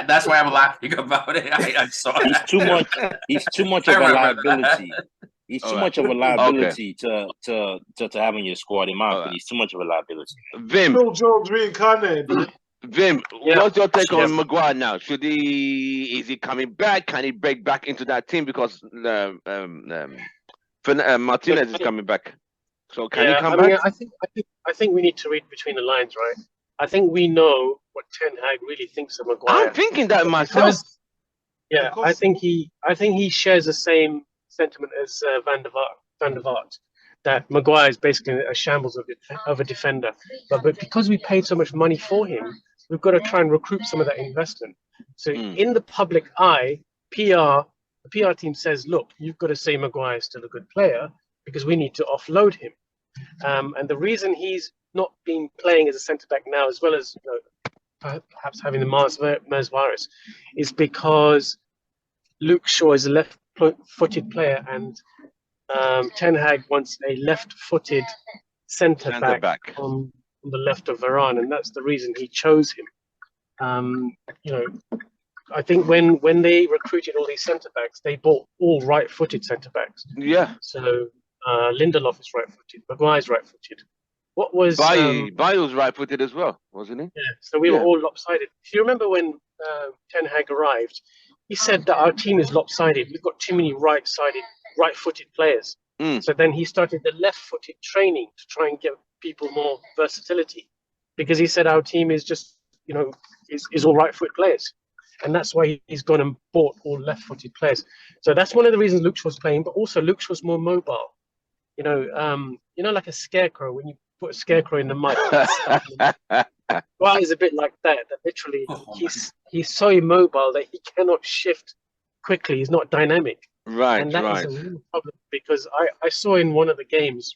S5: that's why I'm laughing about it. I saw
S7: he's too much. He's too much of a liability. He's too much of a liability to have in your squad. In my opinion, he's too much of a liability.
S2: Vim,
S8: Phil Jones reincarnated.
S2: Vim, what's your take on Maguire now? Is he coming back? Can he break back into that team because Martinez is coming back? So can he come back?
S6: I think we need to read between the lines, right? I think we know what Ten Hag really thinks of Maguire.
S2: I'm thinking that myself.
S6: I think he shares the same sentiment as Van der Vaart, that Maguire is basically a shambles of a defender. But because we paid so much money for him, we've got to try and recruit some of that investment. So in the public eye, the PR team says, look, you've got to say Maguire is still a good player because we need to offload him. And the reason he's not been playing as a centre-back now, as well as perhaps having the MERS virus, is because Luke Shaw is a left-footed player and Ten Hag wants a left-footed centre-back on the left of Varane, and that's the reason he chose him. I think when they recruited all these centre-backs, they bought all right-footed centre-backs.
S2: Yeah.
S6: So Lindelof is right-footed, Maguire's right-footed. What was
S2: Bailly was right-footed as well, wasn't he?
S6: Yeah. So we were all lopsided. If you remember when Ten Hag arrived, he said that our team is lopsided. We've got too many right-footed players. So then he started the left-footed training to try and give people more versatility, because he said our team is just, is all right-footed players. And that's why he's gone and bought all left-footed players. So that's one of the reasons Luke Shaw's playing, but also Luke Shaw's more mobile. Like a scarecrow, when you put a scarecrow in the mud. Well, he's a bit like that literally he's so immobile that he cannot shift quickly. He's not dynamic.
S2: Right,
S6: and that is a real problem, because I saw in one of the games,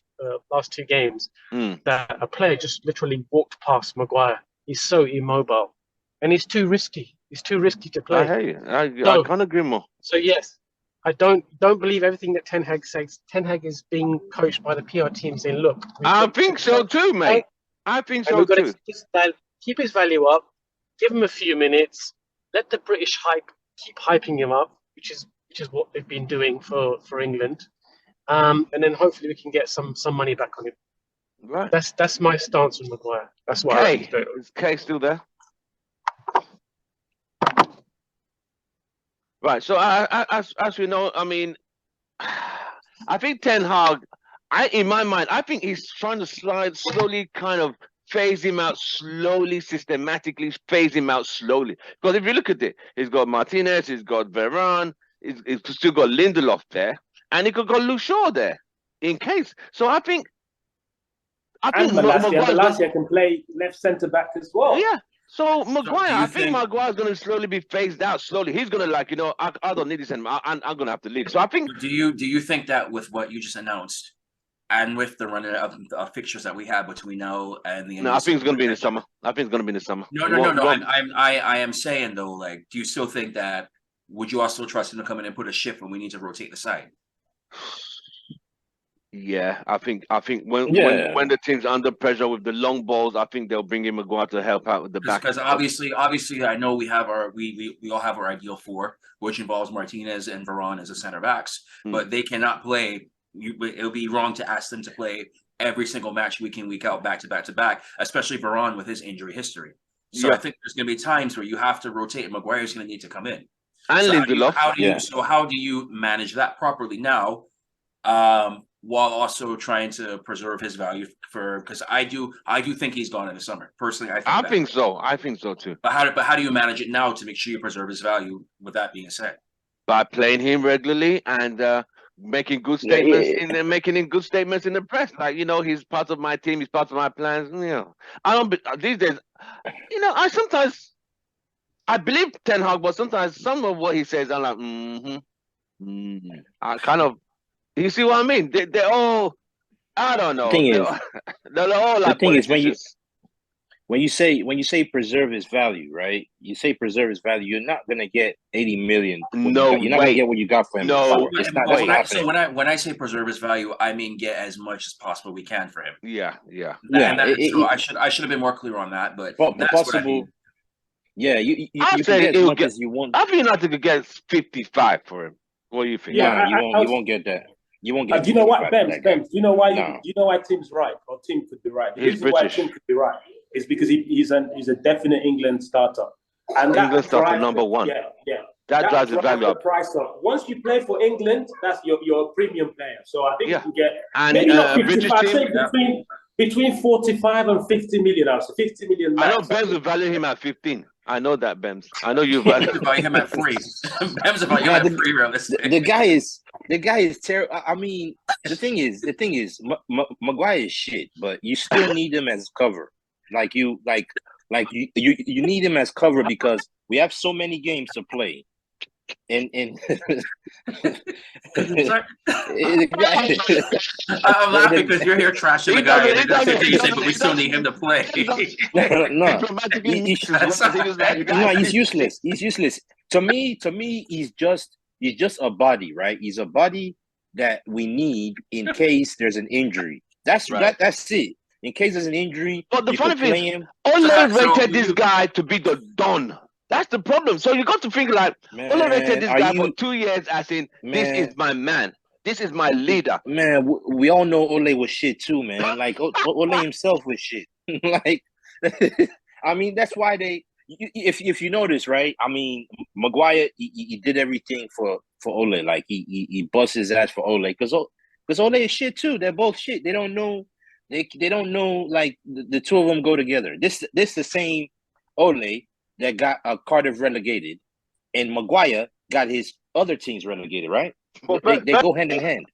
S6: last 2 games, that a player just literally walked past Maguire. He's so immobile, and he's too risky. He's too risky to play.
S2: I hear you. I can't agree more.
S6: So yes, I don't believe everything that Ten Hag says. Ten Hag is being coached by the PR team saying, "Look,
S2: I think so too, mate. I think so too.
S6: Keep his value up. Give him a few minutes. Let the British hype keep hyping him up, which is what they've been doing for England, and then hopefully we can get some money back on him.
S2: Right.
S6: That's my stance on Maguire. That's what I think.
S2: Is Kay still there? Right. So as we know, I mean, I think Ten Hag, in my mind, I think he's trying to slowly kind of phase him out slowly, systematically phase him out slowly. Because if you look at it, he's got Martinez, he's got Varane, he's still got Lindelof there, and he could got Luke Shaw there in case. So I think
S4: Malacia can play left centre back as well.
S2: Yeah. So Maguire, I think
S5: think-
S2: Maguire's going to slowly be phased out. Slowly, he's going to like, I don't need this anymore. I'm going to have to leave. So I think.
S5: Do you think that with what you just announced, and with the running of fixtures that we have between now and the end?
S2: No, I think it's going to be in the summer. I think it's going to be in the summer.
S5: No. I am saying though, like, do you still think that? Would you also trust him to come in and put a shift when we need to rotate the side?
S2: Yeah, I think when the team's under pressure with the long balls, I think they'll bring in Maguire to help out with the back.
S5: Because obviously, I know we have we all have our ideal four, which involves Martinez and Varane as the center backs, but they cannot play. It'll be wrong to ask them to play every single match week in, week out, back to back to back, especially Varane with his injury history. So I think there's going to be times where you have to rotate, and Maguire's going to need to come in.
S2: And
S5: Lindelof. How do you manage that properly now? While also trying to preserve his value because I do think he's gone in the summer. Personally, I think
S2: so. I think so too.
S5: But how do you manage it now to make sure you preserve his value? With that being said,
S2: by playing him regularly and making good statements making good statements in the press, like he's part of my team, he's part of my plans. I don't these days. I believe Ten Hag, but sometimes some of what he says, I'm like, I kind of. You see what I mean? They're all, I don't know. They're all like
S7: the thing is when you say preserve his value, right? You say preserve his value. You're not gonna get 80 million. You're not gonna get what you got for him. It's not.
S5: So when I say preserve his value, I mean get as much as possible we can for him.
S2: Yeah.
S5: So I should have been more clear on that, but that's
S7: possible.
S5: What I mean.
S7: Yeah, you can get as much as you want.
S2: I think United could get 55 for him. What do you think?
S7: Yeah, you won't get that. You won't get.
S4: Do you know what, Bems? Do you know why? Do you know why Tim's right, or Tim could be right? The reason why Tim could be right is because he's a definite England starter, and
S2: England starter number one.
S4: Yeah.
S2: That drives the value up.
S4: Price up. Once you play for England, that's your premium player. So I think you can get
S2: maybe
S4: not 55, between 45 and 50 million. I was 50 million.
S2: I know Bems will value him at 15. I know that, Bems. I know you value
S5: him at 3. Bems about you at 3, realistic.
S7: The guy is terrible. I mean, the thing is, Maguire is shit, but you still need him as cover. You need him as cover because we have so many games to play. And
S5: I'm laughing because you're here trashing the guy, but we still need him to play.
S7: He's useless. He's useless. To me, he's just a body, right? He's a body that we need in case there's an injury. That's it. In case there's an injury,
S2: but the funny thing is, Ole rated this guy to be the Don. That's the problem. So you got to think like, Ole rated this guy for 2 years as in, this is my man. This is my leader.
S7: Man, we all know Ole was shit too, man. Like, Ole himself was shit. Like, I mean, that's why if you notice, right? I mean, Maguire, he did everything for Ole. Like, he bust his ass for Ole. Because Ole is shit too. They're both shit. They don't know, they don't know, like, the two of them go together. This the same Ole that got Cardiff relegated, and Maguire got his other teams relegated, right? They go hand in hand.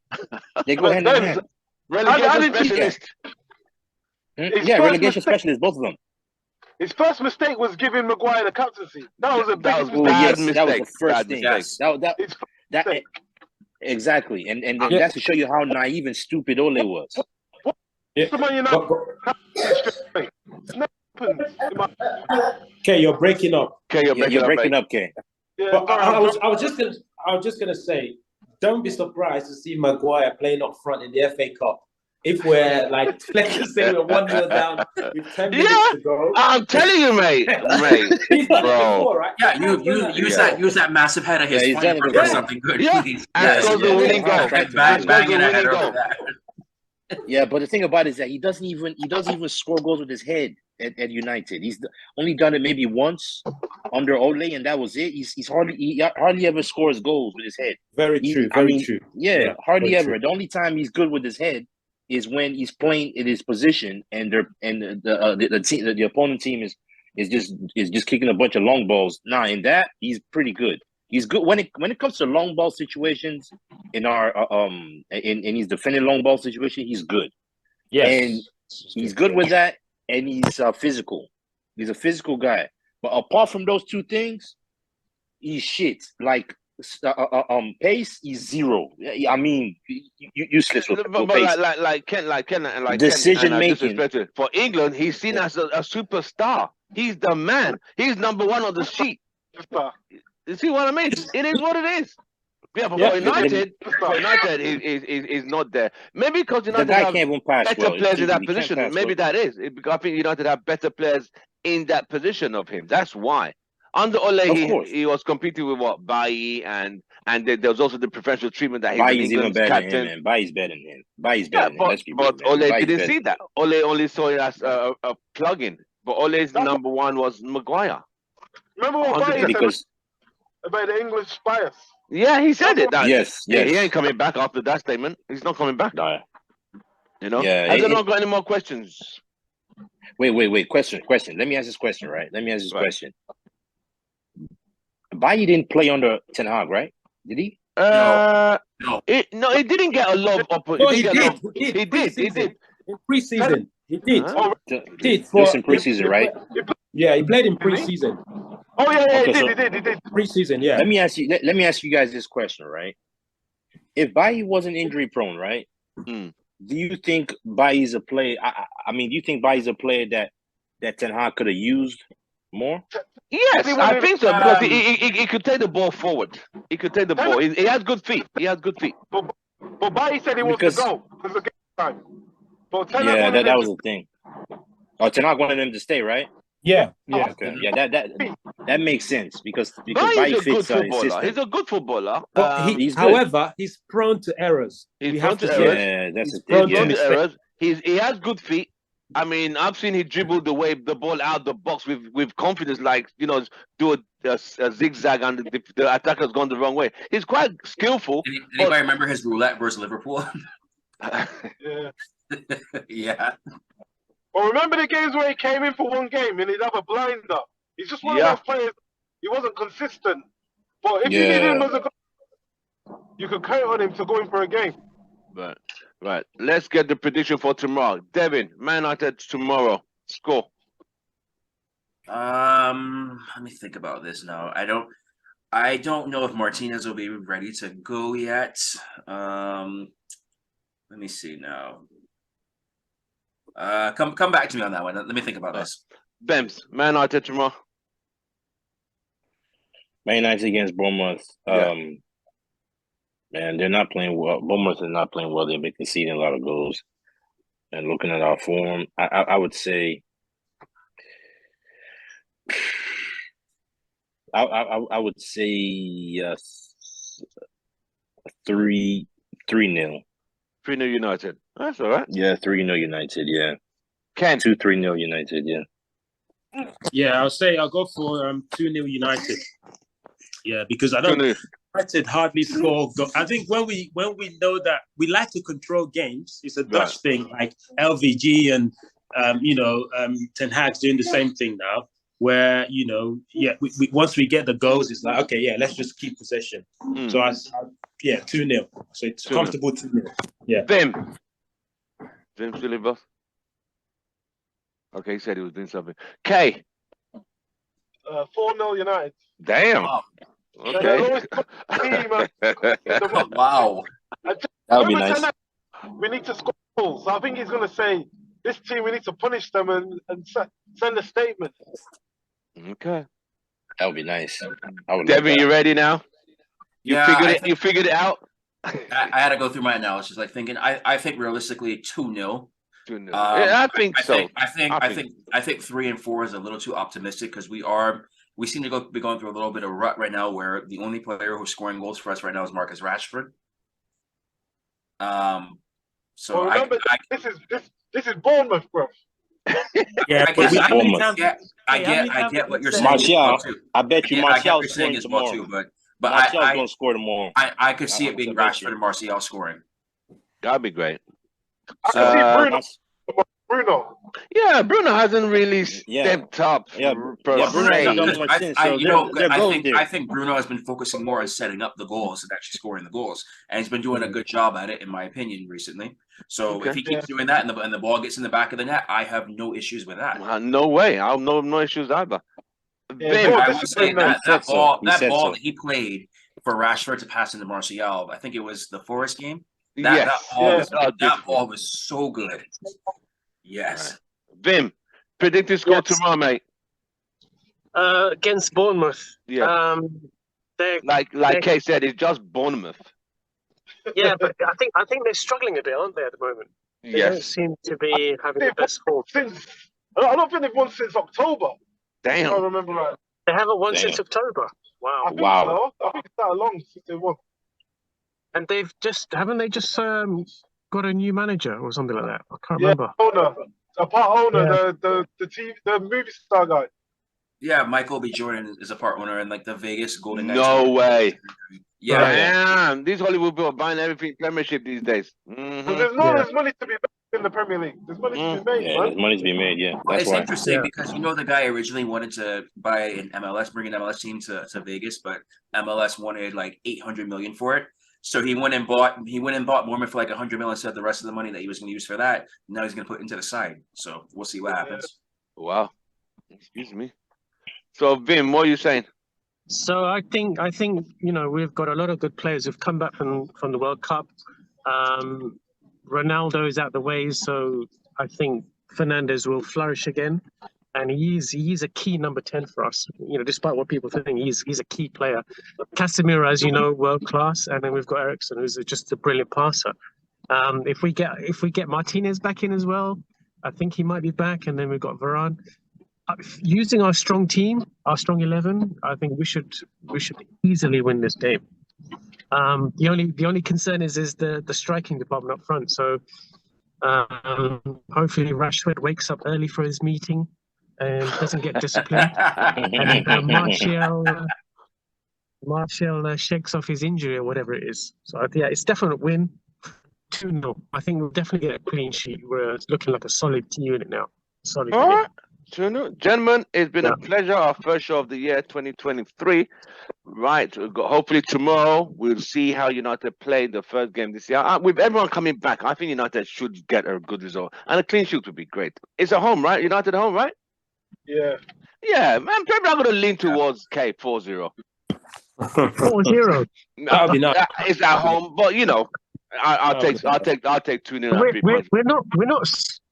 S7: They go hand in hand.
S2: Relegation specialist.
S7: Relegation specialist, both of them.
S10: His first mistake was giving Maguire the captaincy. That was a big
S7: mistake. That was the first thing. That exactly, and that's to show you how naive and stupid Ole was.
S4: Okay, you're breaking up.
S7: You're breaking up, Kay.
S4: But I was just gonna say, don't be surprised to see Maguire playing up front in the FA Cup. If we're like, let's just say we're 1-0 down with 10 minutes to go.
S2: I'm telling you, mate.
S4: He's done it before, right?
S5: Yeah, use that massive head of his for something good, please.
S2: Go the winning goal.
S5: Bang it ahead of that.
S7: Yeah, but the thing about it is that he doesn't even score goals with his head at United. He's only done it maybe once under Ole, and that was it. He hardly ever scores goals with his head.
S4: Very true.
S7: Yeah, hardly ever. True. The only time he's good with his head is when he's playing in his position, and the opponent team is just kicking a bunch of long balls. In that he's pretty good. He's good when it comes to long ball situations in his defending long ball situation. He's good. Yes, and he's good with that, and he's physical. He's a physical guy. But apart from those two things, he's shit. Like pace, he's zero. I mean, useless with pace.
S2: Like Ken,
S7: Decision
S2: and
S7: making.
S2: For England, he's seen as a superstar. He's the man. He's number one on the sheet. You see what I mean? It is what it is. Yeah, but for United, is not there. Maybe because United have better players in that position. Maybe that is. I think United have better players in that position of him. That's why. Under Ole, he was competing with what? Bailly, and there was also the preferential treatment that he's England's captain.
S7: Than him, man. Bailly's better than him. Bailly's better than him.
S2: But Ole didn't see that. Ole only saw it as a plug-in. But Ole's number one was Maguire.
S10: Remember what Bailly said about the English bias?
S2: Yeah, he said it.
S7: Yes.
S2: He ain't coming back after that statement. He's not coming back.
S7: No.
S2: You know?
S7: Yeah,
S2: I don't know got any more questions.
S7: Wait. Question. Let me ask this question, right? Question. Bailly didn't play under Ten Hag, right? Did he?
S5: No.
S2: It didn't get a lot of opportunity. He did.
S4: In preseason, he did.
S2: Huh?
S7: Just in preseason, right?
S4: Yeah, he played in preseason.
S10: Oh yeah,
S7: Okay,
S10: he did.
S4: Preseason, yeah.
S7: Let me ask you guys this question, right? If Bailly wasn't injury prone, right? Do you think Bailly's a player? I mean, do you think Bailly's a player that Ten Hag could have used more?
S2: Yes, I think so because he could take the ball forward. He could take the ball. He has good feet.
S10: But Bailly said he wants to go because of game time. But
S7: that was the thing. Oh, Ten Hag wanted him to stay, right?
S4: Yeah.
S7: Okay. Yeah, that makes sense because
S2: Bailly
S7: fits
S2: good footballer. He's a good footballer.
S4: However, he's prone to errors.
S2: He's prone to
S7: errors. Yeah, that's the thing.
S2: He's prone to errors. He has good feet. I mean, I've seen he dribble the ball out the box with confidence, like, you know, do a zigzag and the attacker's gone the wrong way. He's quite skillful.
S5: Anybody remember his roulette versus Liverpool?
S10: Yeah.
S5: Yeah.
S10: Well, remember the games where he came in for one game and he'd have a blinder? He's just one of those players. He wasn't consistent. But if you need him as you could count on him to go in for a game.
S2: Right. Let's get the prediction for tomorrow. Devin, Man United tomorrow. Score.
S5: Let me think about this now. I don't know if Martinez will be ready to go yet. Let me see now. Come back to me on that one. Let me think about this.
S2: Bems, Man United tomorrow.
S7: Man United against Bournemouth. Man, they're not playing well. Bournemouth is not playing well. They've been conceding a lot of goals. And looking at our form, I would say I would say 3-0.
S2: 3-0 United. That's all right.
S7: Yeah, 3-0 United, yeah.
S2: Ken.
S7: 2-3-0 United, yeah.
S4: Yeah, I'll go for 2-0 United. Yeah, because I don't United hardly score. I think when we know that we like to control games, it's a Dutch thing, like LVG and Ten Hag's doing the same thing now. Where we once we get the goals, it's like let's just keep possession. So 2-0. So it's comfortable 2-0. Yeah.
S2: Vim still boss. Okay, he said he was doing something. K.
S10: 4-0 United.
S2: Damn. Wow. Okay.
S5: Wow.
S7: That would be nice.
S10: We need to score goals. So I think he's going to say, this team, we need to punish them and send a statement.
S2: Okay.
S7: That would be nice.
S2: Devin, you ready now? You figured it out?
S5: I had to go through my analysis, like thinking. I think realistically 2-0.
S2: 2-0. I think so.
S5: I think 3 and 4 is a little too optimistic because we seem to be going through a little bit of rut right now, where the only player who's scoring goals for us right now is Marcus Rashford. So
S10: remember, this is Bournemouth, bro.
S5: I get what you're saying.
S7: Martial, I bet you Martial is
S5: saying as well too, but
S7: Martial's going to score tomorrow.
S5: I could see it being Rashford and Martial scoring.
S2: That'd be great.
S10: I can see Bruno. Bruno.
S2: Yeah, Bruno hasn't really stepped up.
S4: Bruno
S5: I
S4: I
S5: think Bruno has been focusing more on setting up the goals and actually scoring the goals, and he's been doing a good job at it, in my opinion, recently. So if he keeps doing that and the ball gets in the back of the net, I have no issues with that.
S2: No way. I have no issues either.
S5: I will say that ball that he played for Rashford to pass into Martial, I think it was the Forest game. That ball was so good. Yes.
S2: Right. Vim, predicted score tomorrow, mate.
S6: Against Bournemouth.
S2: Yeah. Like Kay said, it's just Bournemouth.
S6: Yeah, but I think they're struggling a bit, aren't they, at the moment? They don't seem to be having the best form.
S10: I don't think they've won since October.
S2: Damn.
S10: If I remember right.
S6: They haven't won since October. Wow.
S10: I think so. I think it's that long since they won.
S6: And haven't they just got a new manager or something like that? I can't remember.
S10: A part owner, the movie star guy.
S5: Yeah, Michael B. Jordan is a part owner in like the Vegas Golden Knights.
S2: No way.
S5: Yeah.
S2: Damn. These Hollywood people are buying everything Premiership these days.
S10: There's money to be made in the Premier League. There's money to be made, man.
S7: There's money to be made, That's
S5: it's
S7: why.
S5: interesting because the guy originally wanted to buy an MLS, bring an MLS team to Vegas, but MLS wanted like $800 million for it. So he went and bought Bournemouth for like $100 million instead of the rest of the money that he was going to use for that. Now he's going to put it into the side. So we'll see what happens.
S2: Wow. Excuse me. So Vim, what are you saying?
S6: So I think we've got a lot of good players who've come back from the World Cup. Ronaldo is out the way, so I think Fernandes will flourish again, and he's a key number 10 for us. Despite what people think, he's a key player. Casemiro, as you know, world class, and then we've got Eriksen, who's just a brilliant passer. If we get Martinez back in as well, I think he might be back, and then we've got Varane. Using our strong team, our strong 11, I think we should easily win this game. The only concern is the striking department up front. So hopefully Rashford wakes up early for his meeting and doesn't get disciplined. And Martial shakes off his injury or whatever it is. So it's definitely a win. 2-0. I think we'll definitely get a clean sheet. We're looking like a solid unit now. Solid unit.
S2: Gentlemen, it's been a pleasure. Our first show of the year 2023. Right. Hopefully tomorrow we'll see how United played the first game this year. With everyone coming back, I think United should get a good result. And a clean sheet would be great. It's at home, right? United at home, right?
S10: Yeah.
S2: Yeah, man. Probably I'm going to lean towards K 4-0.
S6: 4-0.
S2: That'll be nice. It's at home, but I'll take 2-0.
S6: We're not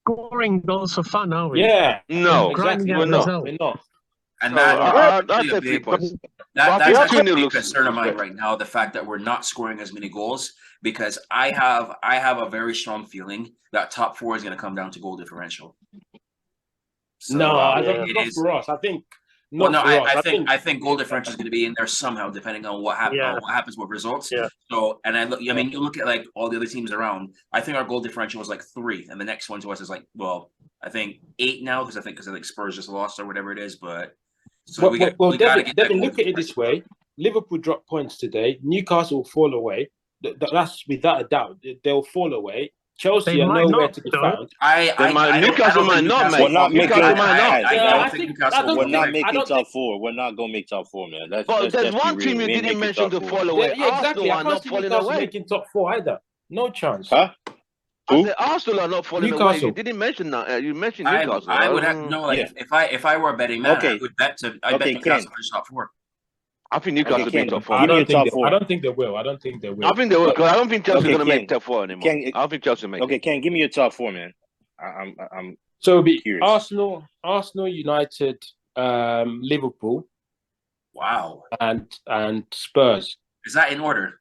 S6: scoring goals for fun, are we?
S2: Yeah. No, exactly. We're not.
S5: And that's actually a big concern of mine right now, the fact that we're not scoring as many goals, because I have a very strong feeling that top 4 is going to come down to goal differential. So,
S4: I don't think for us. I think
S5: I think goal differential is going to be in there somehow, depending on what happens with results. Yeah. So, you look at like all the other teams around. I think our goal differential was like 3, and the next one to us is like, I think 8 now because I think Spurs just lost or whatever it is. But so we got to get.
S4: Devin, look at it this way: Liverpool dropped points today. Newcastle will fall away. That's without a doubt. They'll fall away. Chelsea are nowhere to be found.
S2: Newcastle might not, mate.
S7: We're not making
S2: We're
S7: not making top 4. We're not going to make top 4, man.
S2: But there's one team you didn't mention to fall away.
S4: Yeah, exactly.
S2: Arsenal are not falling away.
S4: Making top 4 either. No chance.
S7: Huh?
S2: Arsenal are not falling away. You didn't mention that. You mentioned Newcastle.
S5: I would have if I were a betting man, I would bet Newcastle for top 4.
S2: I think Newcastle will be top 4.
S4: I don't think they will. I think they will.
S2: I think they will, because I don't think Chelsea's going to make top 4 anymore. I don't think Chelsea will make it.
S7: Okay, Ken, give me your top 4, man. I'm
S4: so it'll be
S7: curious.
S4: Arsenal, United, Liverpool.
S5: Wow.
S4: And Spurs.
S5: Is that in order?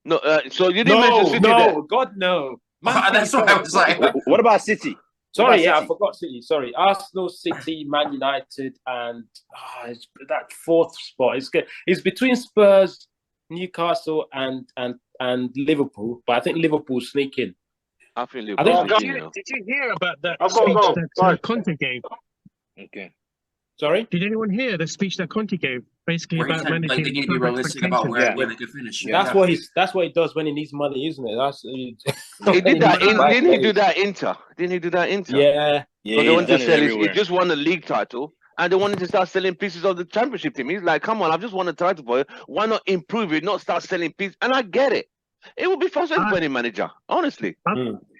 S2: No, so you didn't mention City there.
S4: God, no.
S5: That's what I was like.
S7: What about City?
S4: Sorry, I forgot City. Sorry, Arsenal, City, Man United, and it's that 4th spot. It's between Spurs, Newcastle, and Liverpool. But I think Liverpool sneak in.
S2: I think Liverpool.
S6: Did you hear about that speech that Conte gave?
S7: Okay.
S4: Sorry?
S6: Did anyone hear the speech that Conte gave? Basically
S5: Where he
S6: about
S5: said, like,
S6: managing
S5: they need to be
S6: club
S5: realistic about
S6: expectations.
S5: where they could finish.
S4: That's what he does when he needs money, isn't it? That's
S2: He did that. Didn't he do that Inter? Didn't he do that Inter?
S4: Yeah.
S2: Because they wanted to sell he just won the league title and they wanted to start selling pieces of the championship team. He's like, come on, I've just won a title for you. Why not improve it, not start selling pieces? And I get it. It would be frustrating for any manager, honestly.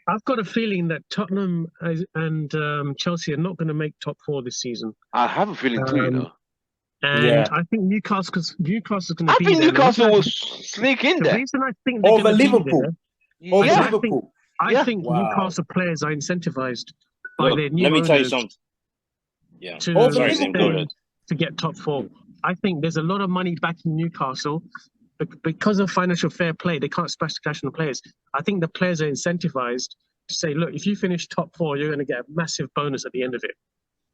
S6: I've got a feeling that Tottenham and Chelsea are not going to make top 4 this season.
S2: I have a feeling too, you know.
S6: And I think Newcastle's going to be there.
S2: I think Newcastle will sneak in there.
S6: The reason I think
S4: over Liverpool. Over Liverpool.
S6: I think Newcastle players are incentivized by their new
S7: let me tell you
S6: owners
S7: something. Yeah.
S6: To get top 4. I think there's a lot of money back in Newcastle. Because of financial fair play, they can't splash the cash on the players. I think the players are incentivized to say, look, if you finish top 4, you're going to get a massive bonus at the end of it.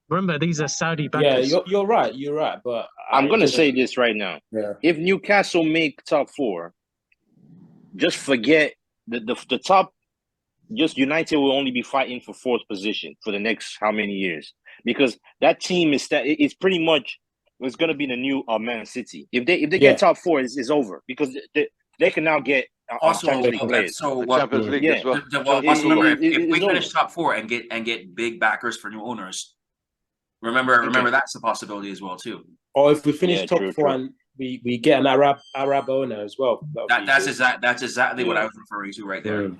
S6: Remember, these are Saudi backers.
S4: Yeah, you're right. You're right. But
S7: I'm going to say this right now.
S4: Yeah.
S7: If Newcastle make top 4, just forget the top. Just United will only be fighting for 4th position for the next how many years? Because that team it's pretty much it's going to be the new Man City. If they get top 4, it's over because they can now get
S5: also
S7: Champions League players.
S5: So what?
S2: Champions League as well.
S5: Also remember, if we finish top 4 and get big backers for new owners, remember that's a possibility as well too.
S4: Or if we finish top 4 and we get an Arab owner as well.
S5: That's exactly what I was referring to right there.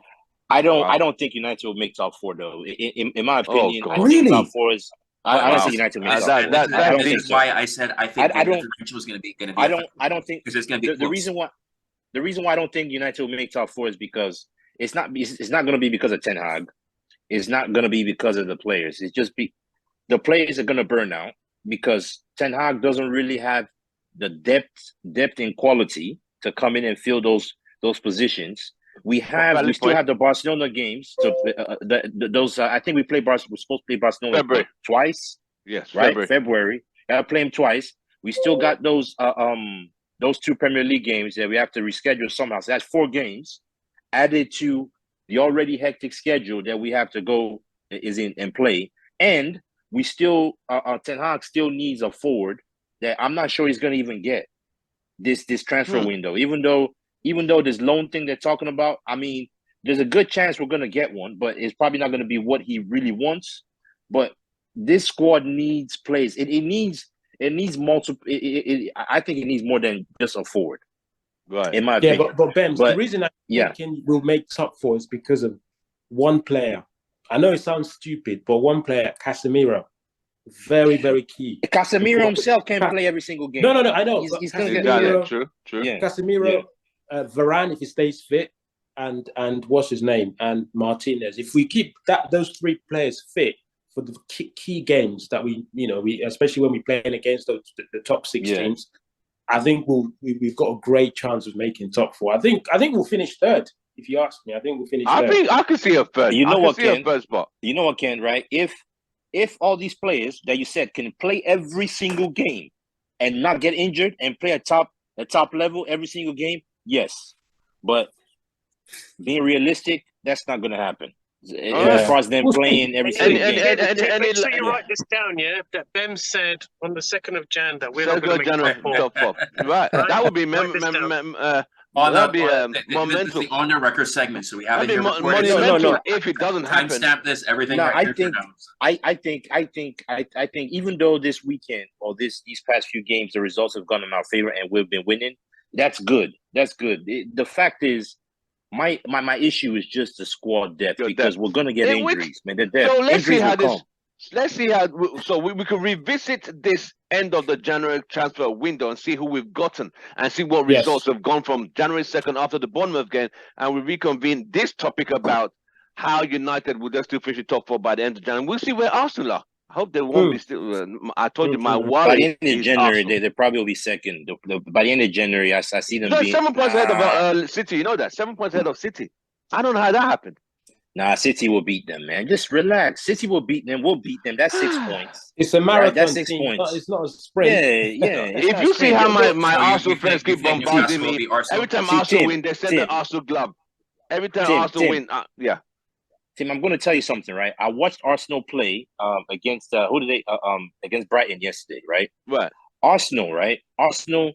S7: I don't think United will make top 4 though. In my opinion, I
S4: really?
S7: think top 4 is. I don't think United will make top 4.
S5: That is why I said I think the differential is going to be.
S7: I don't think
S5: because it's going to be
S7: the reason why I don't think United will make top 4 is because it's not going to be because of Ten Hag. It's not going to be because of the players. It's just the players are going to burn out because Ten Hag doesn't really have the depth and quality to come in and fill those positions. We still have the Barcelona games. So those I think we're supposed to play Barcelona twice.
S2: Yes,
S7: right. February. Gotta play them twice. We still got those 2 Premier League games that we have to reschedule somehow. So that's 4 games added to the already hectic schedule that we have to go and play. And we still Ten Hag still needs a forward that I'm not sure he's going to even get this transfer window. Even though this loan thing they're talking about, I mean, there's a good chance we're going to get one, but it's probably not going to be what he really wants. But this squad needs players. It needs multiple. I think it needs more than just a forward.
S2: Right.
S7: In my opinion.
S4: But Ben, the reason I think we'll make top 4 is because of one player. I know it sounds stupid, but one player, Casemiro, very, very key.
S7: Casemiro himself can't play every single game.
S4: No, I know.
S7: He's going to get
S2: true. Yeah.
S4: Casemiro, Varane, if he stays fit, and what's his name, and Martinez. If we keep those 3 players fit for the key games that we especially when we're playing against the top 6 teams, I think we've got a great chance of making top 4. I think we'll finish 3rd. If you ask me, I think we'll finish 3rd.
S2: I think I could see a 3rd.
S7: You know what,
S2: Ken?
S7: You know what, Ken? Right? If all these players that you said can play every single game and not get injured and play at top level every single game, yes. But being realistic, that's not going to happen. As far as them playing every single game.
S6: Make sure you write this down, that Ben said on the 2nd of Jan that we're not going to make top 4.
S2: Right. That would be
S5: This is the on the record segment, so we have it here.
S2: No. If it doesn't happen,
S5: timestamp this. Everything.
S7: No,
S5: right
S7: I think even though this weekend or these past few games the results have gone in our favor and we've been winning, that's good. The fact is, my issue is just the squad depth because we're gonna get injuries, man. The depth.
S2: So let's see how this. Let's see how. So we can revisit this end of the January transfer window and see who we've gotten and see what results have gone from January 2nd after the Bournemouth game, and we reconvene this topic about how United will just still finish the top 4 by the end of January. We'll see where Arsenal are. I hope they won't be still. I told you my worry.
S7: By the end of January, they probably will be 2nd. By the end of January, I see them being
S2: 7 points ahead of City. You know that 7 points ahead of City. I don't know how that happened.
S7: Nah, City will beat them, man. Just relax. City will beat them. We'll beat them. That's 6 points.
S4: It's a marathon.
S7: Right? That's 6 points.
S4: It's not a sprint.
S7: Yeah.
S2: If you see how my Arsenal friends keep bombarding me, every time Arsenal win, they send the Arsenal glove. Every time Arsenal win,
S7: Tim, I'm going to tell you something, right? I watched Arsenal play against against Brighton yesterday, right?
S2: Right.
S7: Arsenal, right? Arsenal,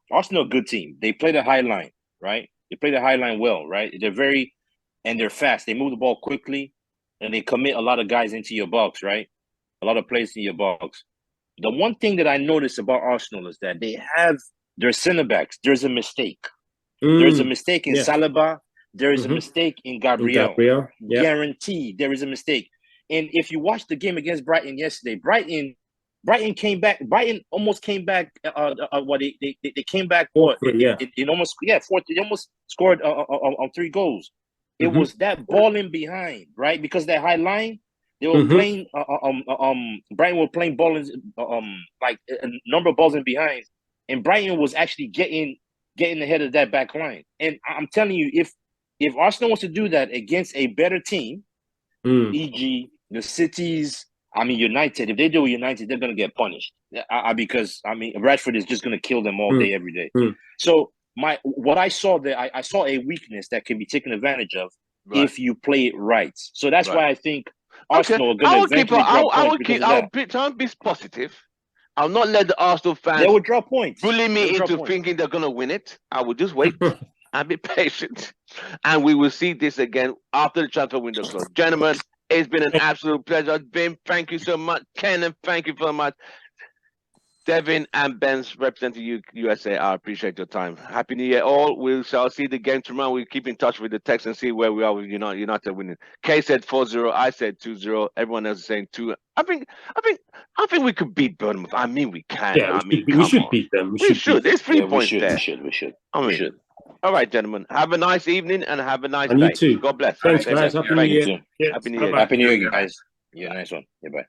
S7: a good team. They play the high line, right? They play the high line well, right? They're fast. They move the ball quickly, and they commit a lot of guys into your box, right? A lot of plays in your box. The one thing that I noticed about Arsenal is that they have their center backs. There's a mistake. There's a mistake in Saliba. There is a mistake in Gabriel. Guaranteed, there is a mistake. And if you watch the game against Brighton yesterday, Brighton came back. Brighton almost came back. They came back. It almost fourth. They almost scored on 3 goals. It was that ball in behind, right? Because that high line, they were playing. Brighton were playing balls, like a number of balls in behind, and Brighton was actually getting ahead of that back line. And I'm telling you, if Arsenal wants to do that against a better team, e.g. the Cities, United, if they do United, they're going to get punished. Because Rashford is just going to kill them all day, every day. So what I saw there, I saw a weakness that can be taken advantage of if you play it right. So that's why I think Arsenal are going to eventually
S2: I will try and be positive. I'll not let the Arsenal fans
S7: they will draw points.
S2: Bully me into thinking they're going to win it. I will just wait and be patient. And we will see this again after the transfer window closes. Gentlemen, it's been an absolute pleasure. Vim, thank you so much. Kenan, thank you very much. Devin and Ben's representing USA. I appreciate your time. Happy New Year, all. We shall see the game tomorrow. We'll keep in touch with the text and see where we are with United winning. Kay said 4-0. I said 2-0. Everyone else is saying 2. I think we could beat Bournemouth. We can.
S4: Yeah, we should beat them.
S2: We should. There's 3 points there.
S7: We should.
S2: All right, gentlemen. Have a nice evening and have a nice day.
S4: You too.
S2: God bless.
S4: Thanks, guys. Happy New Year.
S7: Happy New Year, guys. Yeah, nice one. Yeah, bye.